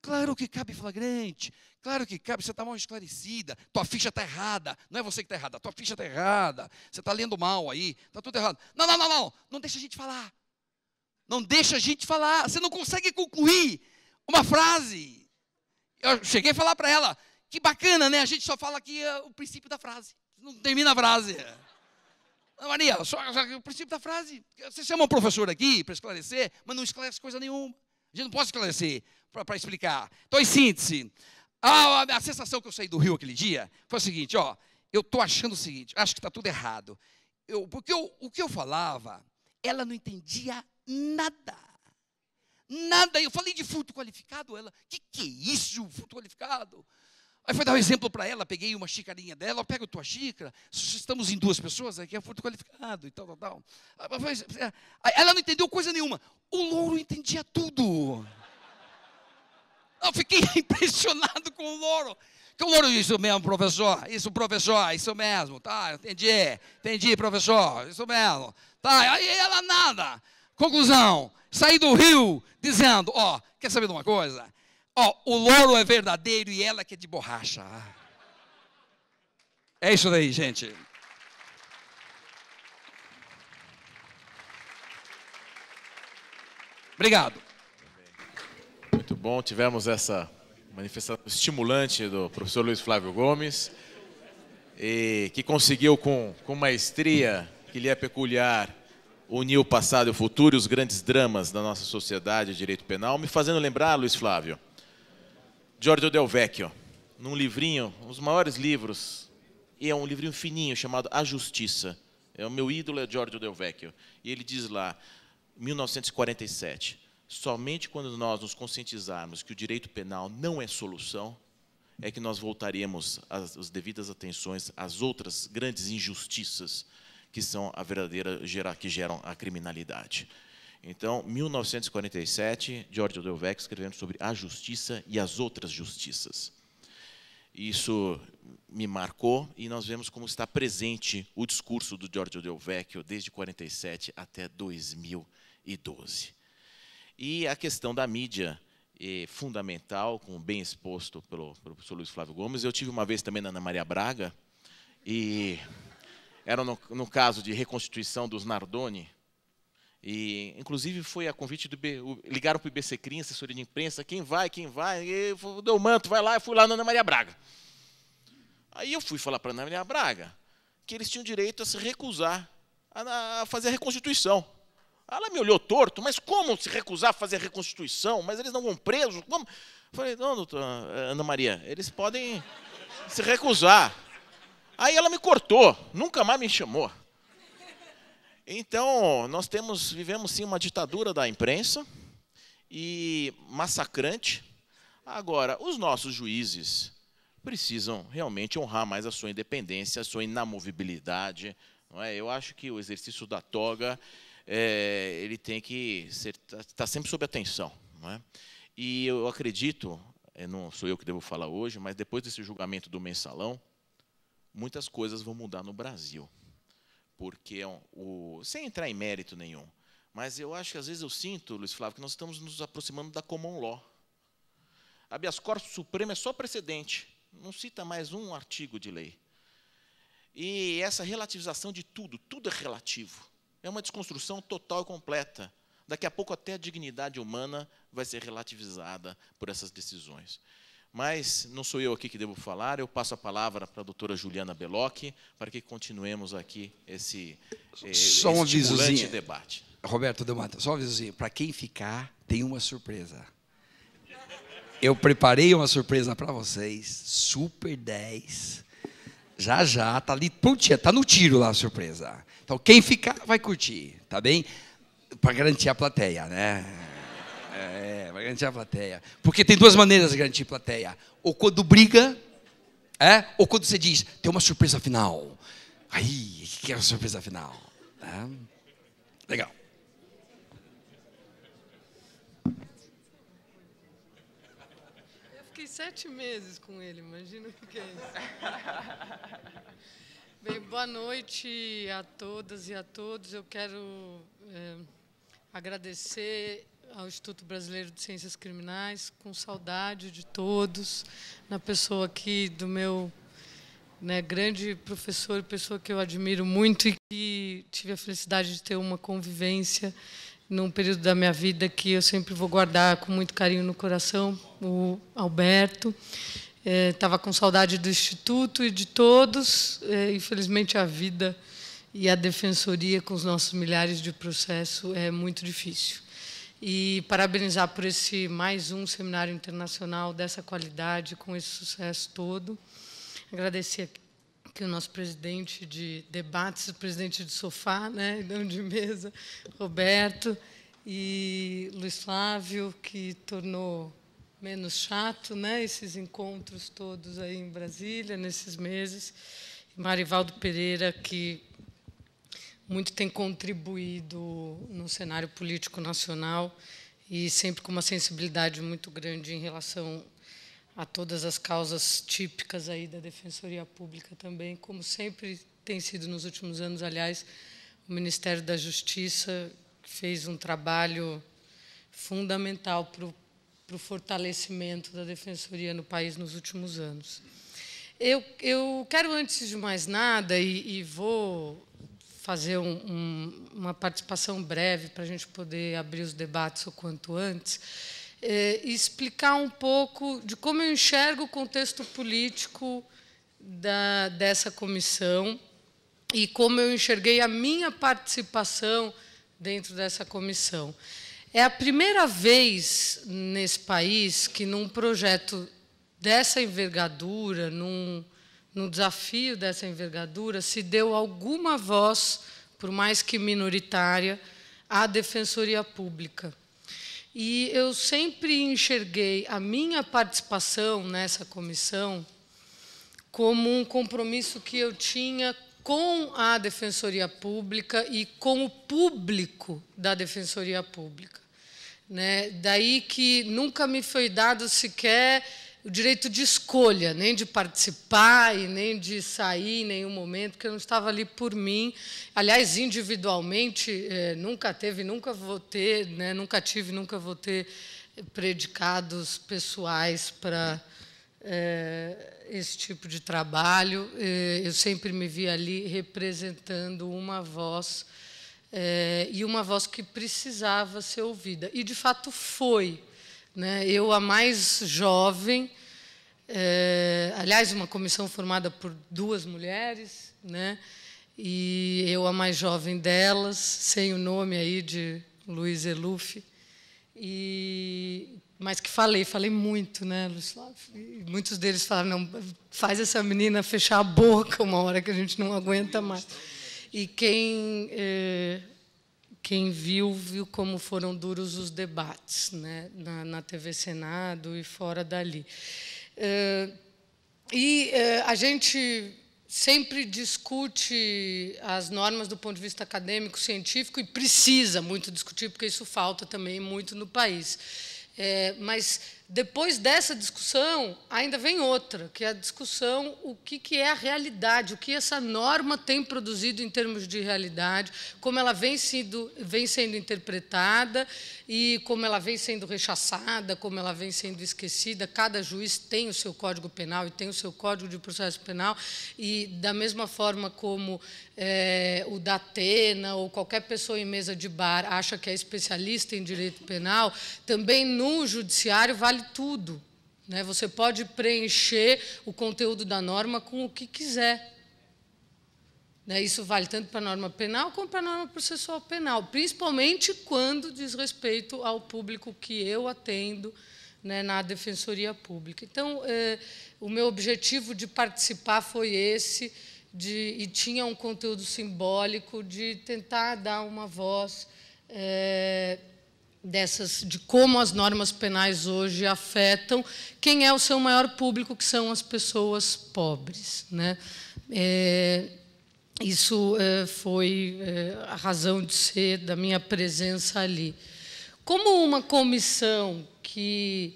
Claro que cabe flagrante, claro que cabe, você está mal esclarecida, tua ficha está errada, não é você que está errada, tua ficha está errada, você está lendo mal aí, está tudo errado. Não deixa a gente falar. Não deixa a gente falar, você não consegue concluir uma frase. Eu cheguei a falar para ela, que bacana, né? A gente só fala aqui o princípio da frase, não termina a frase. Maria, só o princípio da frase. Você chama um professor aqui para esclarecer, mas não esclarece coisa nenhuma. A gente não pode esclarecer para explicar. Então, em síntese, a sensação que eu saí do Rio aquele dia foi o seguinte, ó, eu estou achando o seguinte, acho que está tudo errado. Porque o que eu falava, ela não entendia nada. Nada. Eu falei de furto qualificado, ela, que é isso, furto qualificado? Aí foi dar um exemplo para ela, peguei uma xícarinha dela, pega a tua xícara, estamos em 2 pessoas, aqui é furto qualificado e tal. Ela não entendeu coisa nenhuma. O louro entendia tudo. Eu fiquei impressionado com o louro. Que o louro, isso mesmo, professor, isso mesmo, tá, entendi, professor, isso mesmo. Tá, aí ela nada. Conclusão, saí do Rio dizendo, ó, quer saber de uma coisa? Ó, o louro é verdadeiro e ela que é de borracha. É isso daí, gente. Obrigado. Muito bom, tivemos essa manifestação estimulante do professor Luiz Flávio Gomes, que conseguiu com maestria, que lhe é peculiar, unir o passado e o futuro e os grandes dramas da nossa sociedade de direito penal, me fazendo lembrar, Luiz Flávio, Giorgio Del Vecchio, num livrinho, um dos maiores livros, e é um livrinho fininho chamado A Justiça. O meu ídolo é Giorgio Del Vecchio. E ele diz lá, 1947, somente quando nós nos conscientizarmos que o direito penal não é solução, é que nós voltaremos às devidas atenções às outras grandes injustiças que são a verdadeira que geram a criminalidade. Então, 1947, Giorgio Del Vecchio escrevendo sobre a justiça e as outras justiças. Isso me marcou e nós vemos como está presente o discurso do Giorgio Del Vecchio desde 47 até 2012. E a questão da mídia é fundamental, como bem exposto pelo professor Luiz Flávio Gomes. Eu tive uma vez também na Ana Maria Braga, e era no caso de reconstituição dos Nardoni, e inclusive foi a convite ligaram para o IBCCRIM, assessoria de imprensa, quem vai, e deu o manto, vai lá, eu fui lá na Ana Maria Braga. Aí eu fui falar para a Ana Maria Braga que eles tinham direito a se recusar a fazer a reconstituição. Ela me olhou torto, mas como se recusar a fazer a reconstituição? Mas eles não vão presos? Como? Eu falei, não, doutora Ana Maria, eles podem se recusar. Aí ela me cortou, nunca mais me chamou. Então, nós vivemos sim uma ditadura da imprensa e massacrante. Agora, os nossos juízes precisam realmente honrar mais a sua independência, a sua inamovibilidade. Não é? Eu acho que o exercício da toga ele tem que estar sempre sob atenção. Não é? E eu acredito, não sou eu que devo falar hoje, mas depois desse julgamento do Mensalão, muitas coisas vão mudar no Brasil. Porque, sem entrar em mérito nenhum, mas eu acho que às vezes eu sinto, Luiz Flávio, que nós estamos nos aproximando da common law. A habeas corpus supremo é só precedente, não cita mais um artigo de lei. E essa relativização de tudo é relativo. É uma desconstrução total e completa. Daqui a pouco até a dignidade humana vai ser relativizada por essas decisões. Mas não sou eu aqui que devo falar, eu passo a palavra para a doutora Juliana Bellocchi, para que continuemos aqui esse estimulante debate. Roberto Delmata, só um avisozinho, para quem ficar, tem uma surpresa. Eu preparei uma surpresa para vocês, super 10. Já, tá ali prontinha, tá no tiro lá a surpresa. Então, quem ficar vai curtir, tá bem? Para garantir a plateia, né? Vai garantir a plateia. Porque tem duas maneiras de garantir plateia. Ou quando briga, ou quando você diz, tem uma surpresa final. Aí, que é a surpresa final? Legal. Eu fiquei 7 meses com ele, imagina o que é isso. Bem, boa noite a todas e a todos. Eu quero agradecer ao Instituto Brasileiro de Ciências Criminais, com saudade de todos, na pessoa aqui do meu grande professor, pessoa que eu admiro muito e que tive a felicidade de ter uma convivência num período da minha vida que eu sempre vou guardar com muito carinho no coração, o Alberto. Estava com saudade do Instituto e de todos. Infelizmente, a vida e a defensoria com os nossos milhares de processos é muito difícil. E parabenizar por esse mais um seminário internacional dessa qualidade, com esse sucesso todo. Agradecer aqui o nosso presidente de debates, o presidente de sofá, não de mesa, Roberto, e Luiz Flávio, que tornou menos chato esses encontros todos aí em Brasília, nesses meses. E Marivaldo Pereira, que muito tem contribuído no cenário político nacional e sempre com uma sensibilidade muito grande em relação a todas as causas típicas aí da Defensoria Pública também, como sempre tem sido nos últimos anos. Aliás, o Ministério da Justiça fez um trabalho fundamental para o fortalecimento da Defensoria no país nos últimos anos. Eu quero, antes de mais nada, e vou fazer uma participação breve para a gente poder abrir os debates o quanto antes, explicar um pouco de como eu enxergo o contexto político dessa comissão e como eu enxerguei a minha participação dentro dessa comissão. É a primeira vez nesse país que, num projeto dessa envergadura, num desafio dessa envergadura, se deu alguma voz, por mais que minoritária, à Defensoria Pública. E eu sempre enxerguei a minha participação nessa comissão como um compromisso que eu tinha com a Defensoria Pública e com o público da Defensoria Pública. Daí que nunca me foi dado sequer o direito de escolha, nem de participar e nem de sair em nenhum momento, porque eu não estava ali por mim. Aliás, individualmente, nunca teve, nunca vou ter, nunca tive, nunca vou ter predicados pessoais para esse tipo de trabalho. Eu sempre me vi ali representando uma voz, e uma voz que precisava ser ouvida. E, de fato, foi. Eu, a mais jovem, aliás, uma comissão formada por 2 mulheres, e eu, a mais jovem delas, sem o nome aí de Luiz Eluf, mas que falei muito, Luiz Flávio? E muitos deles falaram, não, faz essa menina fechar a boca uma hora que a gente não aguenta mais. E quem viu como foram duros os debates na TV Senado e fora dali. A gente sempre discute as normas do ponto de vista acadêmico, científico, e precisa muito discutir, porque isso falta também muito no país. Mas, depois dessa discussão, ainda vem outra, que é a discussão o que é a realidade, o que essa norma tem produzido em termos de realidade, como ela vem sendo interpretada e como ela vem sendo rechaçada, como ela vem sendo esquecida. Cada juiz tem o seu Código Penal e tem o seu Código de Processo Penal, e, da mesma forma como o da Atena ou qualquer pessoa em mesa de bar acha que é especialista em direito penal, também no judiciário vale tudo. Você pode preencher o conteúdo da norma com o que quiser. Isso vale tanto para a norma penal como para a norma processual penal, principalmente quando diz respeito ao público que eu atendo na Defensoria Pública. Então, o meu objetivo de participar foi esse, e tinha um conteúdo simbólico de tentar dar uma voz de como as normas penais hoje afetam quem é o seu maior público, que são as pessoas pobres, né? Isso foi a razão de ser da minha presença ali. Como uma comissão que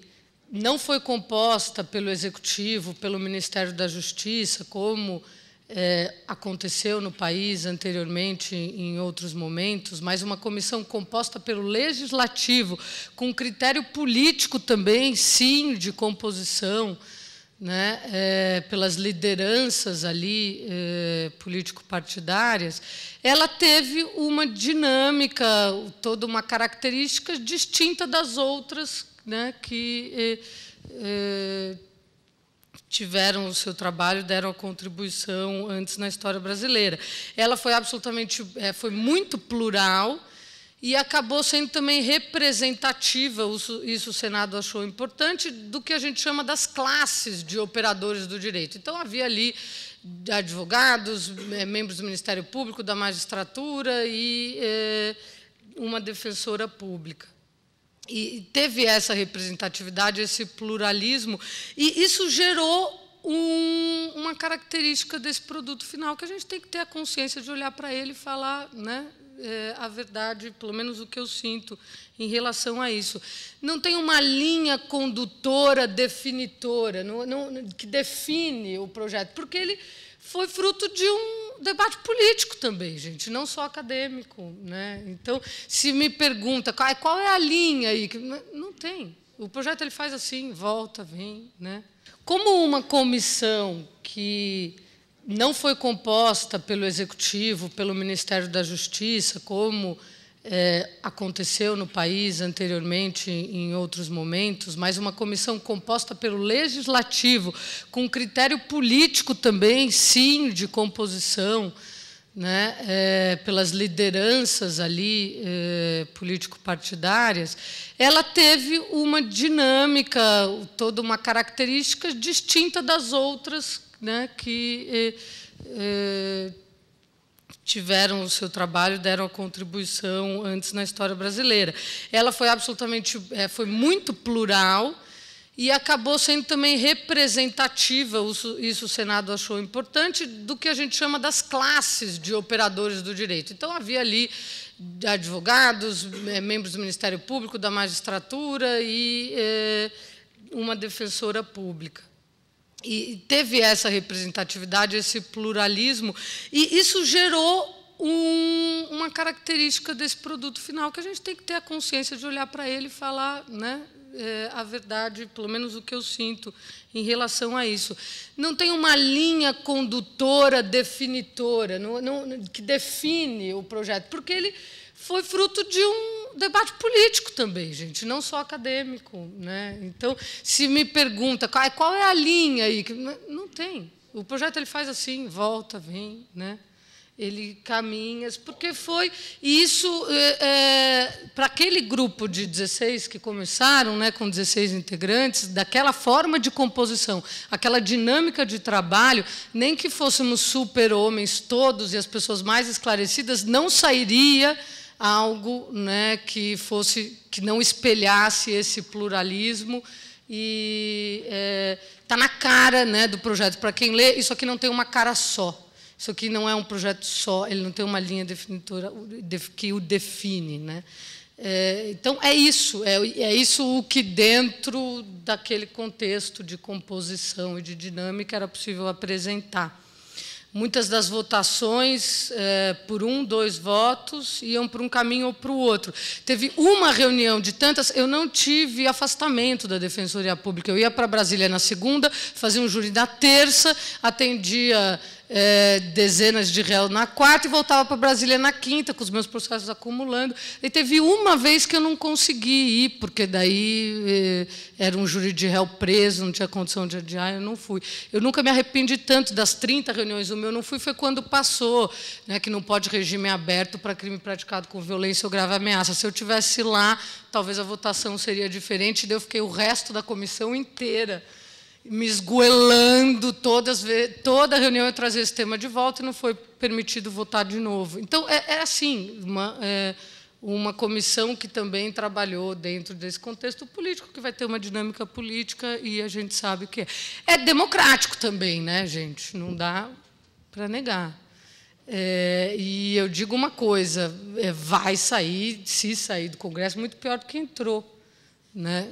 não foi composta pelo Executivo, pelo Ministério da Justiça, como aconteceu no país anteriormente, em outros momentos, mas uma comissão composta pelo Legislativo, com critério político também, sim, de composição, né, pelas lideranças ali político-partidárias, ela teve uma dinâmica, toda uma característica distinta das outras, né, que tiveram o seu trabalho, deram a contribuição antes na história brasileira. Ela foi foi muito plural e acabou sendo também representativa, isso o Senado achou importante, do que a gente chama das classes de operadores do direito. Então, havia ali advogados, membros do Ministério Público, da magistratura e uma defensora pública. E teve essa representatividade, esse pluralismo, e isso gerou uma característica desse produto final, que a gente tem que ter a consciência de olhar para ele e falar, né, a verdade, pelo menos o que eu sinto em relação a isso. Não tem uma linha condutora definitora que define o projeto, porque ele foi fruto de um debate político também, gente, não só acadêmico, né? Então, se me pergunta qual é a linha aí, não tem. O projeto ele faz assim, volta, vem, né? Como uma comissão que não foi composta pelo Executivo, pelo Ministério da Justiça, como aconteceu no país anteriormente, em outros momentos, mas uma comissão composta pelo Legislativo, com critério político também, sim, de composição, né, pelas lideranças ali político-partidárias, ela teve uma dinâmica, toda uma característica distinta das outras, né, que tiveram o seu trabalho, deram a contribuição antes na história brasileira. Ela foi foi muito plural e acabou sendo também representativa, isso o Senado achou importante, do que a gente chama das classes de operadores do direito. Então, havia ali advogados, membros do Ministério Público, da magistratura e uma defensora pública. E teve essa representatividade, esse pluralismo, e isso gerou uma característica desse produto final, que a gente tem que ter a consciência de olhar para ele e falar, né, a verdade, pelo menos o que eu sinto em relação a isso. Não tem uma linha condutora definitora que define o projeto, porque ele foi fruto de um debate político também, gente, não só acadêmico, né? Então, se me pergunta qual é a linha aí, não tem. O projeto ele faz assim, volta, vem, né? Ele caminha, porque foi isso para aquele grupo de 16 que começaram, né, com 16 integrantes, daquela forma de composição, aquela dinâmica de trabalho, nem que fôssemos super-homens todos e as pessoas mais esclarecidas, não sairia algo, né, que não espelhasse esse pluralismo. E está na cara, né, do projeto. Para quem lê, isso aqui não tem uma cara só. Isso aqui não é um projeto só, ele não tem uma linha definitora que o define, né? Então, é isso o que, dentro daquele contexto de composição e de dinâmica, era possível apresentar. Muitas das votações, por 1, 2 votos, iam para um caminho ou para o outro. Teve uma reunião de tantas, eu não tive afastamento da Defensoria Pública. Eu ia para Brasília na segunda, fazia um júri na terça, atendia dezenas de réus na quarta e voltava para Brasília na quinta, com os meus processos acumulando. E teve uma vez que eu não consegui ir, porque daí era um júri de réu preso, não tinha condição de adiar, eu não fui. Eu nunca me arrependi tanto das 30 reuniões, o meu não fui, foi quando passou, né, que não pode regime aberto para crime praticado com violência ou grave ameaça. Se eu tivesse lá, talvez a votação seria diferente, daí eu fiquei o resto da comissão inteira me esgoelando, toda reunião eu trazia esse tema de volta e não foi permitido votar de novo. Então, é assim, uma comissão que também trabalhou dentro desse contexto político, que vai ter uma dinâmica política, e a gente sabe o que é. É democrático também, né, gente? Não dá para negar. E eu digo uma coisa, vai sair, se sair do Congresso, muito pior do que entrou, né?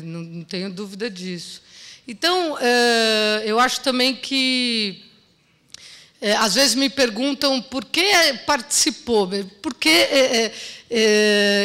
Não tenho dúvida disso. Então, eu acho também que às vezes me perguntam por que participou, porque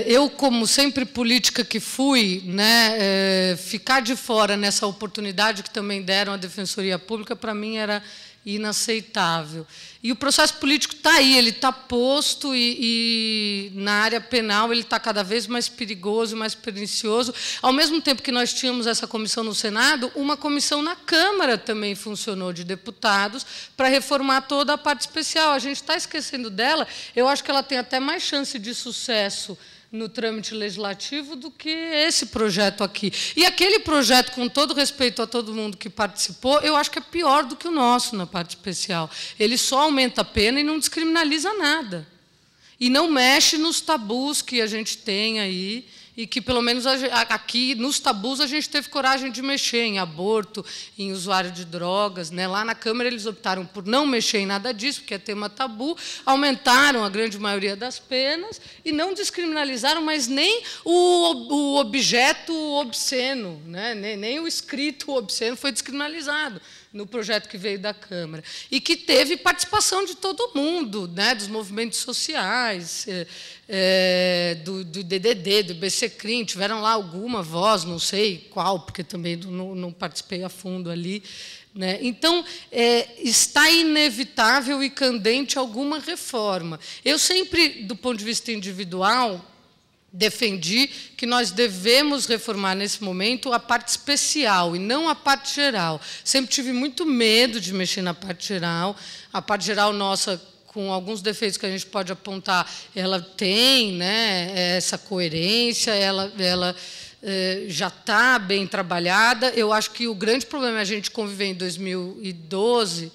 eu, como sempre política que fui, né, ficar de fora nessa oportunidade que também deram à Defensoria Pública, para mim era inaceitável. E o processo político está aí, ele está posto, e na área penal ele está cada vez mais perigoso, mais pernicioso. Ao mesmo tempo que nós tínhamos essa comissão no Senado, uma comissão na Câmara também funcionou, de deputados, para reformar toda a parte especial. A gente está esquecendo dela, eu acho que ela tem até mais chance de sucesso no trâmite legislativo do que esse projeto aqui. E aquele projeto, com todo respeito a todo mundo que participou, eu acho que é pior do que o nosso na parte especial. Ele só aumenta a pena e não descriminaliza nada. E não mexe nos tabus que a gente tem aí, e que, pelo menos, aqui, nos tabus, a gente teve coragem de mexer em aborto, em usuário de drogas, né? Lá na Câmara, eles optaram por não mexer em nada disso, porque é tema tabu, aumentaram a grande maioria das penas e não descriminalizaram, mas nem o objeto obsceno, né? Nem o escrito obsceno foi descriminalizado no projeto que veio da Câmara, e que teve participação de todo mundo, né, dos movimentos sociais, do DDD, do IBCCRIM, tiveram lá alguma voz, não sei qual, porque também não participei a fundo ali, né? Então, está inevitável e candente alguma reforma. Eu sempre, do ponto de vista individual, defendi que nós devemos reformar, nesse momento, a parte especial e não a parte geral. Sempre tive muito medo de mexer na parte geral. A parte geral nossa, com alguns defeitos que a gente pode apontar, ela tem, né, essa coerência, ela já está bem trabalhada. Eu acho que o grande problema é a gente conviver em 2012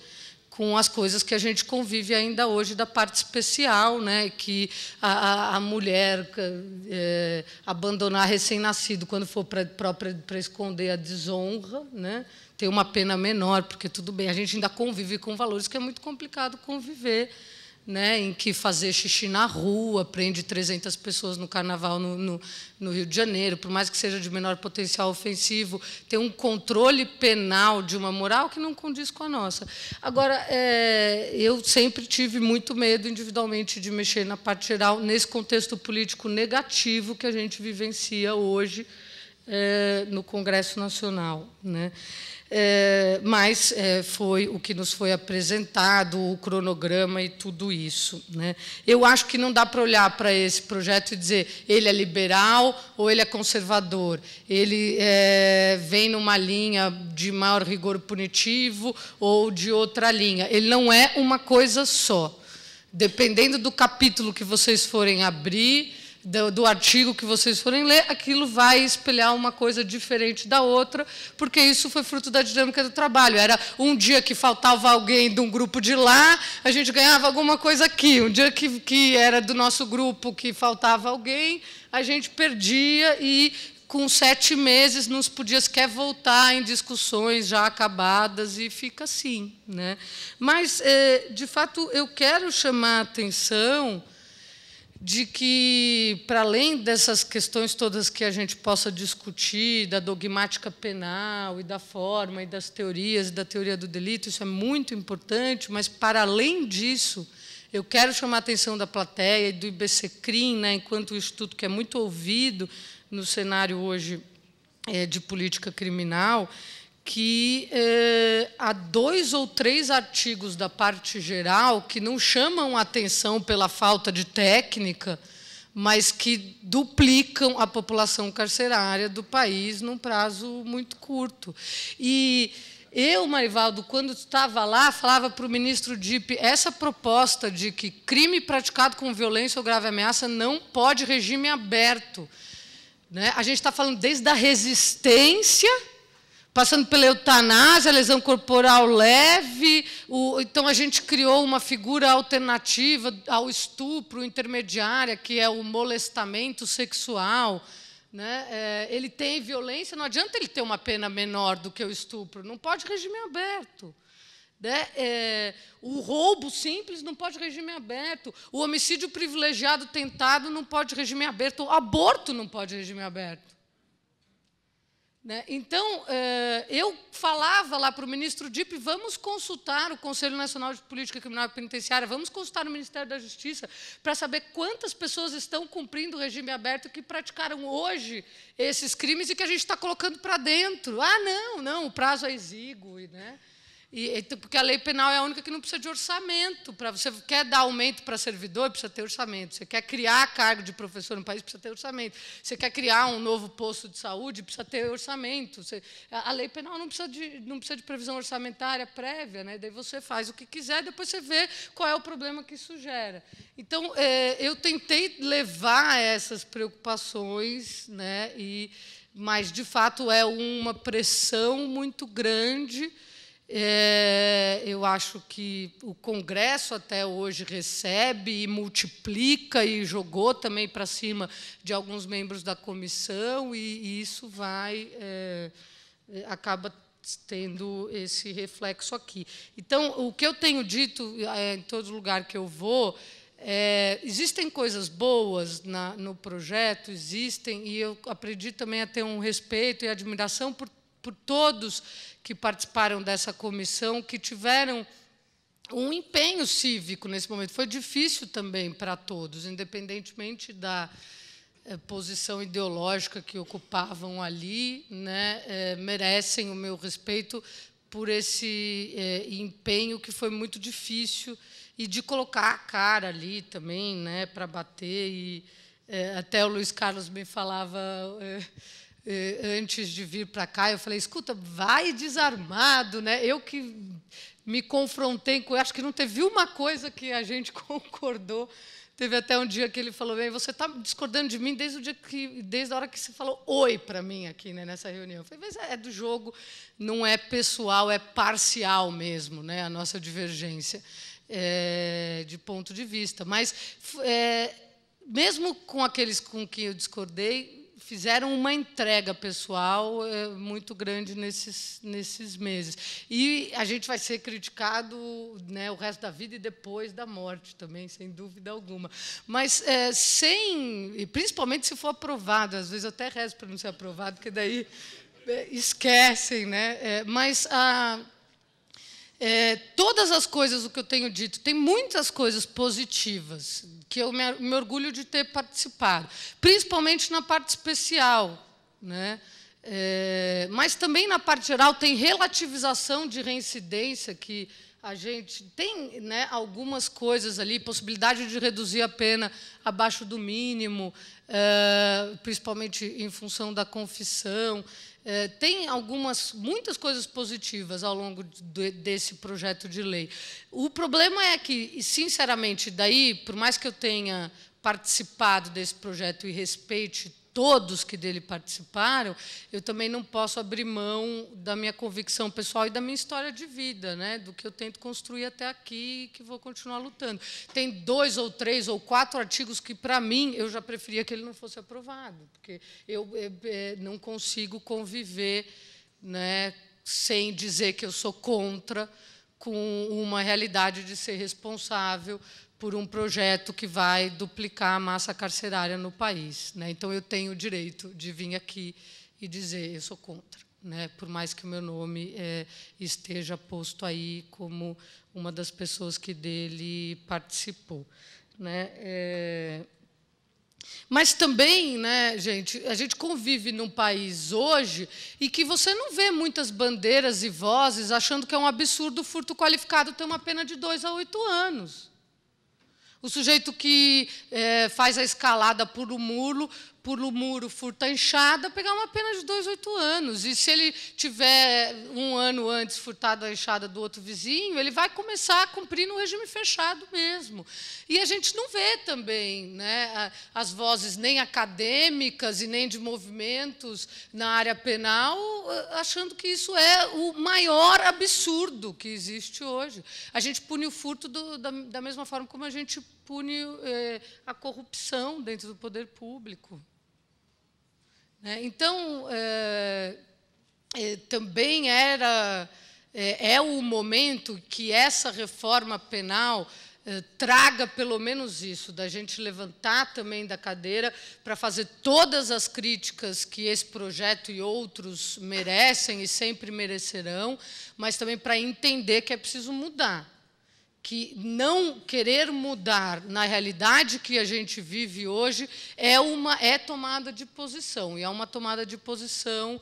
com as coisas que a gente convive ainda hoje da parte especial, né, que a mulher abandonar recém-nascido quando for para esconder a desonra, né, tem uma pena menor, porque tudo bem, a gente ainda convive com valores que é muito complicado conviver, né, em que fazer xixi na rua, prende 300 pessoas no Carnaval no Rio de Janeiro, por mais que seja de menor potencial ofensivo, tem um controle penal de uma moral que não condiz com a nossa. Agora, eu sempre tive muito medo, individualmente, de mexer na parte geral, nesse contexto político negativo que a gente vivencia hoje no Congresso Nacional, né? Mas foi o que nos foi apresentado, o cronograma e tudo isso, né? Eu acho que não dá para olhar para esse projeto e dizer ele é liberal ou ele é conservador, ele vem numa linha de maior rigor punitivo ou de outra linha. Ele não é uma coisa só. Dependendo do capítulo que vocês forem abrir, do artigo que vocês forem ler, aquilo vai espelhar uma coisa diferente da outra, porque isso foi fruto da dinâmica do trabalho. Era um dia que faltava alguém de um grupo de lá, a gente ganhava alguma coisa aqui. Um dia que era do nosso grupo que faltava alguém, a gente perdia, e com 7 meses não podia sequer voltar em discussões já acabadas, e fica assim, né? Mas, de fato, eu quero chamar a atenção de que, para além dessas questões todas que a gente possa discutir, da dogmática penal e da forma e das teorias e da teoria do delito, isso é muito importante, mas, para além disso, eu quero chamar a atenção da plateia e do IBCCRIM, né, enquanto instituto que é muito ouvido no cenário hoje de política criminal, que há 2 ou 3 artigos da parte geral que não chamam a atenção pela falta de técnica, mas que duplicam a população carcerária do país num prazo muito curto. E eu, Marivaldo, quando estava lá, falava para o ministro Dipp, essa proposta de que crime praticado com violência ou grave ameaça não pode regime aberto, né? A gente está falando desde a resistência passando pela eutanásia, lesão corporal leve. Então, a gente criou uma figura alternativa ao estupro, intermediária, que é o molestamento sexual. Né? Ele tem violência, não adianta ele ter uma pena menor do que o estupro, não pode regime aberto. Né? O roubo simples não pode regime aberto, o homicídio privilegiado tentado não pode regime aberto, o aborto não pode regime aberto. Né? Então, eu falava lá para o ministro Dipp, vamos consultar o Conselho Nacional de Política Criminal e Penitenciária, vamos consultar o Ministério da Justiça para saber quantas pessoas estão cumprindo o regime aberto que praticaram hoje esses crimes e que a gente está colocando para dentro. Ah, não, o prazo é exíguo. Né? Porque a lei penal é a única que não precisa de orçamento. Você quer dar aumento para servidor, precisa ter orçamento. Você quer criar cargo de professor no país, precisa ter orçamento. Você quer criar um novo posto de saúde, precisa ter orçamento. A lei penal não precisa de previsão orçamentária prévia. Né? Daí você faz o que quiser, depois você vê qual é o problema que isso gera. Então, eu tentei levar essas preocupações, né? Mas, de fato, é uma pressão muito grande. Eu acho que o Congresso até hoje recebe e multiplica e jogou também para cima de alguns membros da comissão e isso acaba tendo esse reflexo aqui. Então, o que eu tenho dito em todo lugar que eu vou, existem coisas boas no projeto, existem, e eu aprendi também a ter um respeito e admiração por todos que participaram dessa comissão, que tiveram um empenho cívico nesse momento. Foi difícil também para todos, independentemente da posição ideológica que ocupavam ali, né? Merecem o meu respeito por esse empenho que foi muito difícil e de colocar a cara ali também, né? Para bater. E até o Luiz Carlos me falava... antes de vir para cá, eu falei, escuta, vai desarmado. Né? Eu que me confrontei com... Acho que não teve uma coisa que a gente concordou. Teve até um dia que ele falou, bem, você está discordando de mim desde a hora que você falou oi para mim aqui, né, nessa reunião. Eu falei, mas é do jogo, não é pessoal, é parcial mesmo, né, a nossa divergência de ponto de vista. Mas, mesmo com aqueles com quem eu discordei, fizeram uma entrega pessoal muito grande nesses meses. E a gente vai ser criticado, né, o resto da vida e depois da morte também, sem dúvida alguma. Mas, e principalmente se for aprovado, às vezes eu até rezo para não ser aprovado, porque daí esquecem. Né? Mas todas as coisas, o que eu tenho dito, tem muitas coisas positivas, que eu me orgulho de ter participado, principalmente na parte especial. Né? Mas também na parte geral tem relativização de reincidência, que a gente tem, né, algumas coisas ali, possibilidade de reduzir a pena abaixo do mínimo, principalmente em função da confissão. Tem muitas coisas positivas ao longo desse projeto de lei. O problema é que, sinceramente, daí, por mais que eu tenha participado desse projeto e respeite todos que dele participaram, eu também não posso abrir mão da minha convicção pessoal e da minha história de vida, né, do que eu tento construir até aqui e que vou continuar lutando. Tem 2 ou 3 ou 4 artigos que, para mim, eu já preferia que ele não fosse aprovado, porque eu não consigo conviver, né, sem dizer que eu sou contra, com uma realidade de ser responsável por um projeto que vai duplicar a massa carcerária no país. Né? Então, eu tenho o direito de vir aqui e dizer eu sou contra, né? Por mais que o meu nome esteja posto aí como uma das pessoas que dele participou. Né? Mas também, né, gente, a gente convive num país hoje e que você não vê muitas bandeiras e vozes achando que é um absurdo o furto qualificado ter uma pena de 2 a 8 anos. O sujeito que faz a escalada por o muro, furta a enxada, pegar uma pena de 2 a 8 anos. E se ele tiver 1 ano antes furtado a enxada do outro vizinho, ele vai começar a cumprir no regime fechado mesmo. E a gente não vê também, né, as vozes nem acadêmicas e nem de movimentos na área penal achando que isso é o maior absurdo que existe hoje. A gente pune o furto da mesma forma como a gente pune a corrupção dentro do poder público. Então, também é o momento que essa reforma penal traga pelo menos isso, da gente levantar também da cadeira para fazer todas as críticas que esse projeto e outros merecem e sempre merecerão, mas também para entender que é preciso mudar. Que não querer mudar na realidade que a gente vive hoje é tomada de posição, e é uma tomada de posição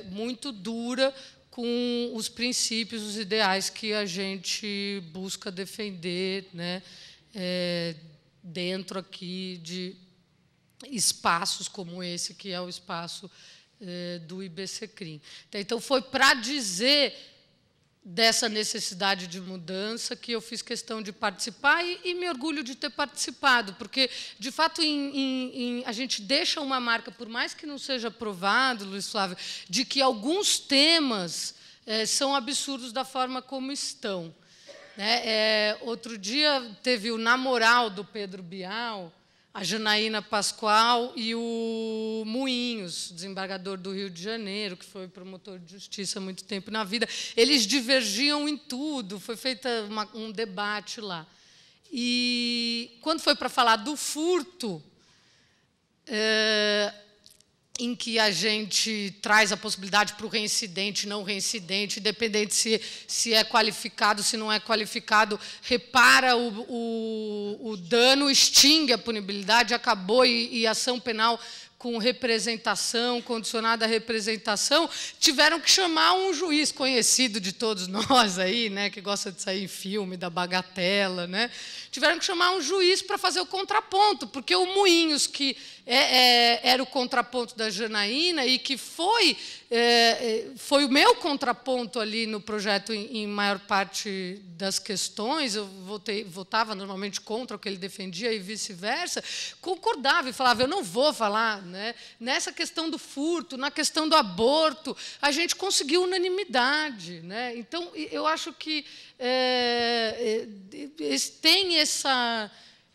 muito dura, com os princípios, os ideais que a gente busca defender, né, dentro aqui de espaços como esse, que é o espaço do IBCCRIM. Então, foi para dizer dessa necessidade de mudança que eu fiz questão de participar e me orgulho de ter participado, porque, de fato, a gente deixa uma marca, por mais que não seja aprovado, Luiz Flávio, de que alguns temas são absurdos da forma como estão. Outro dia teve o namoral do Pedro Bial, a Janaína Pascoal e o Moinhos, desembargador do Rio de Janeiro, que foi promotor de justiça há muito tempo na vida. Eles divergiam em tudo, foi feito um debate lá. E, quando foi para falar do furto, em que a gente traz a possibilidade para o reincidente, não reincidente, independente se é qualificado, se não é qualificado, repara o dano, extingue a punibilidade, acabou, e ação penal com representação, condicionada à representação, tiveram que chamar um juiz conhecido de todos nós aí, né, que gosta de sair em filme, da bagatela, né, tiveram que chamar um juiz para fazer o contraponto, porque o Moinhos, que era o contraponto da Janaína e que foi o meu contraponto ali no projeto em maior parte das questões, eu votava normalmente contra o que ele defendia e vice-versa, concordava e falava, eu não vou falar, né? Nessa questão do furto, na questão do aborto, a gente conseguiu unanimidade, né? Então, eu acho que tem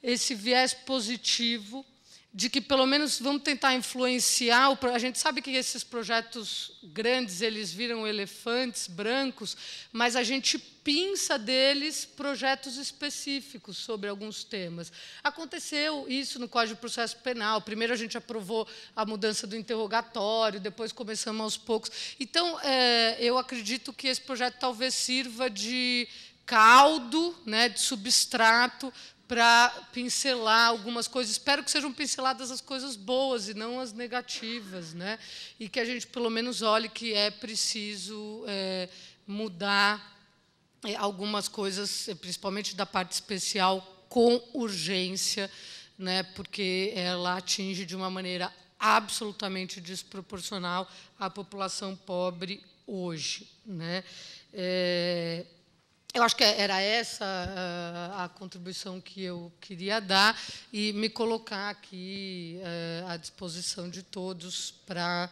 esse viés positivo de que, pelo menos, vamos tentar influenciar. A gente sabe que esses projetos grandes, eles viram elefantes brancos, mas a gente pinça deles projetos específicos sobre alguns temas. Aconteceu isso no Código de Processo Penal. Primeiro, a gente aprovou a mudança do interrogatório, depois começamos aos poucos. Então, eu acredito que esse projeto talvez sirva de caldo, né, de substrato, para pincelar algumas coisas. Espero que sejam pinceladas as coisas boas e não as negativas, né? E que a gente, pelo menos, olhe que é preciso mudar algumas coisas, principalmente da parte especial, com urgência, né? Porque ela atinge de uma maneira absolutamente desproporcional a população pobre hoje, né? Eu acho que era essa a contribuição que eu queria dar e me colocar aqui à disposição de todos para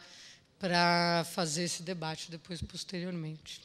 fazer esse debate depois, posteriormente.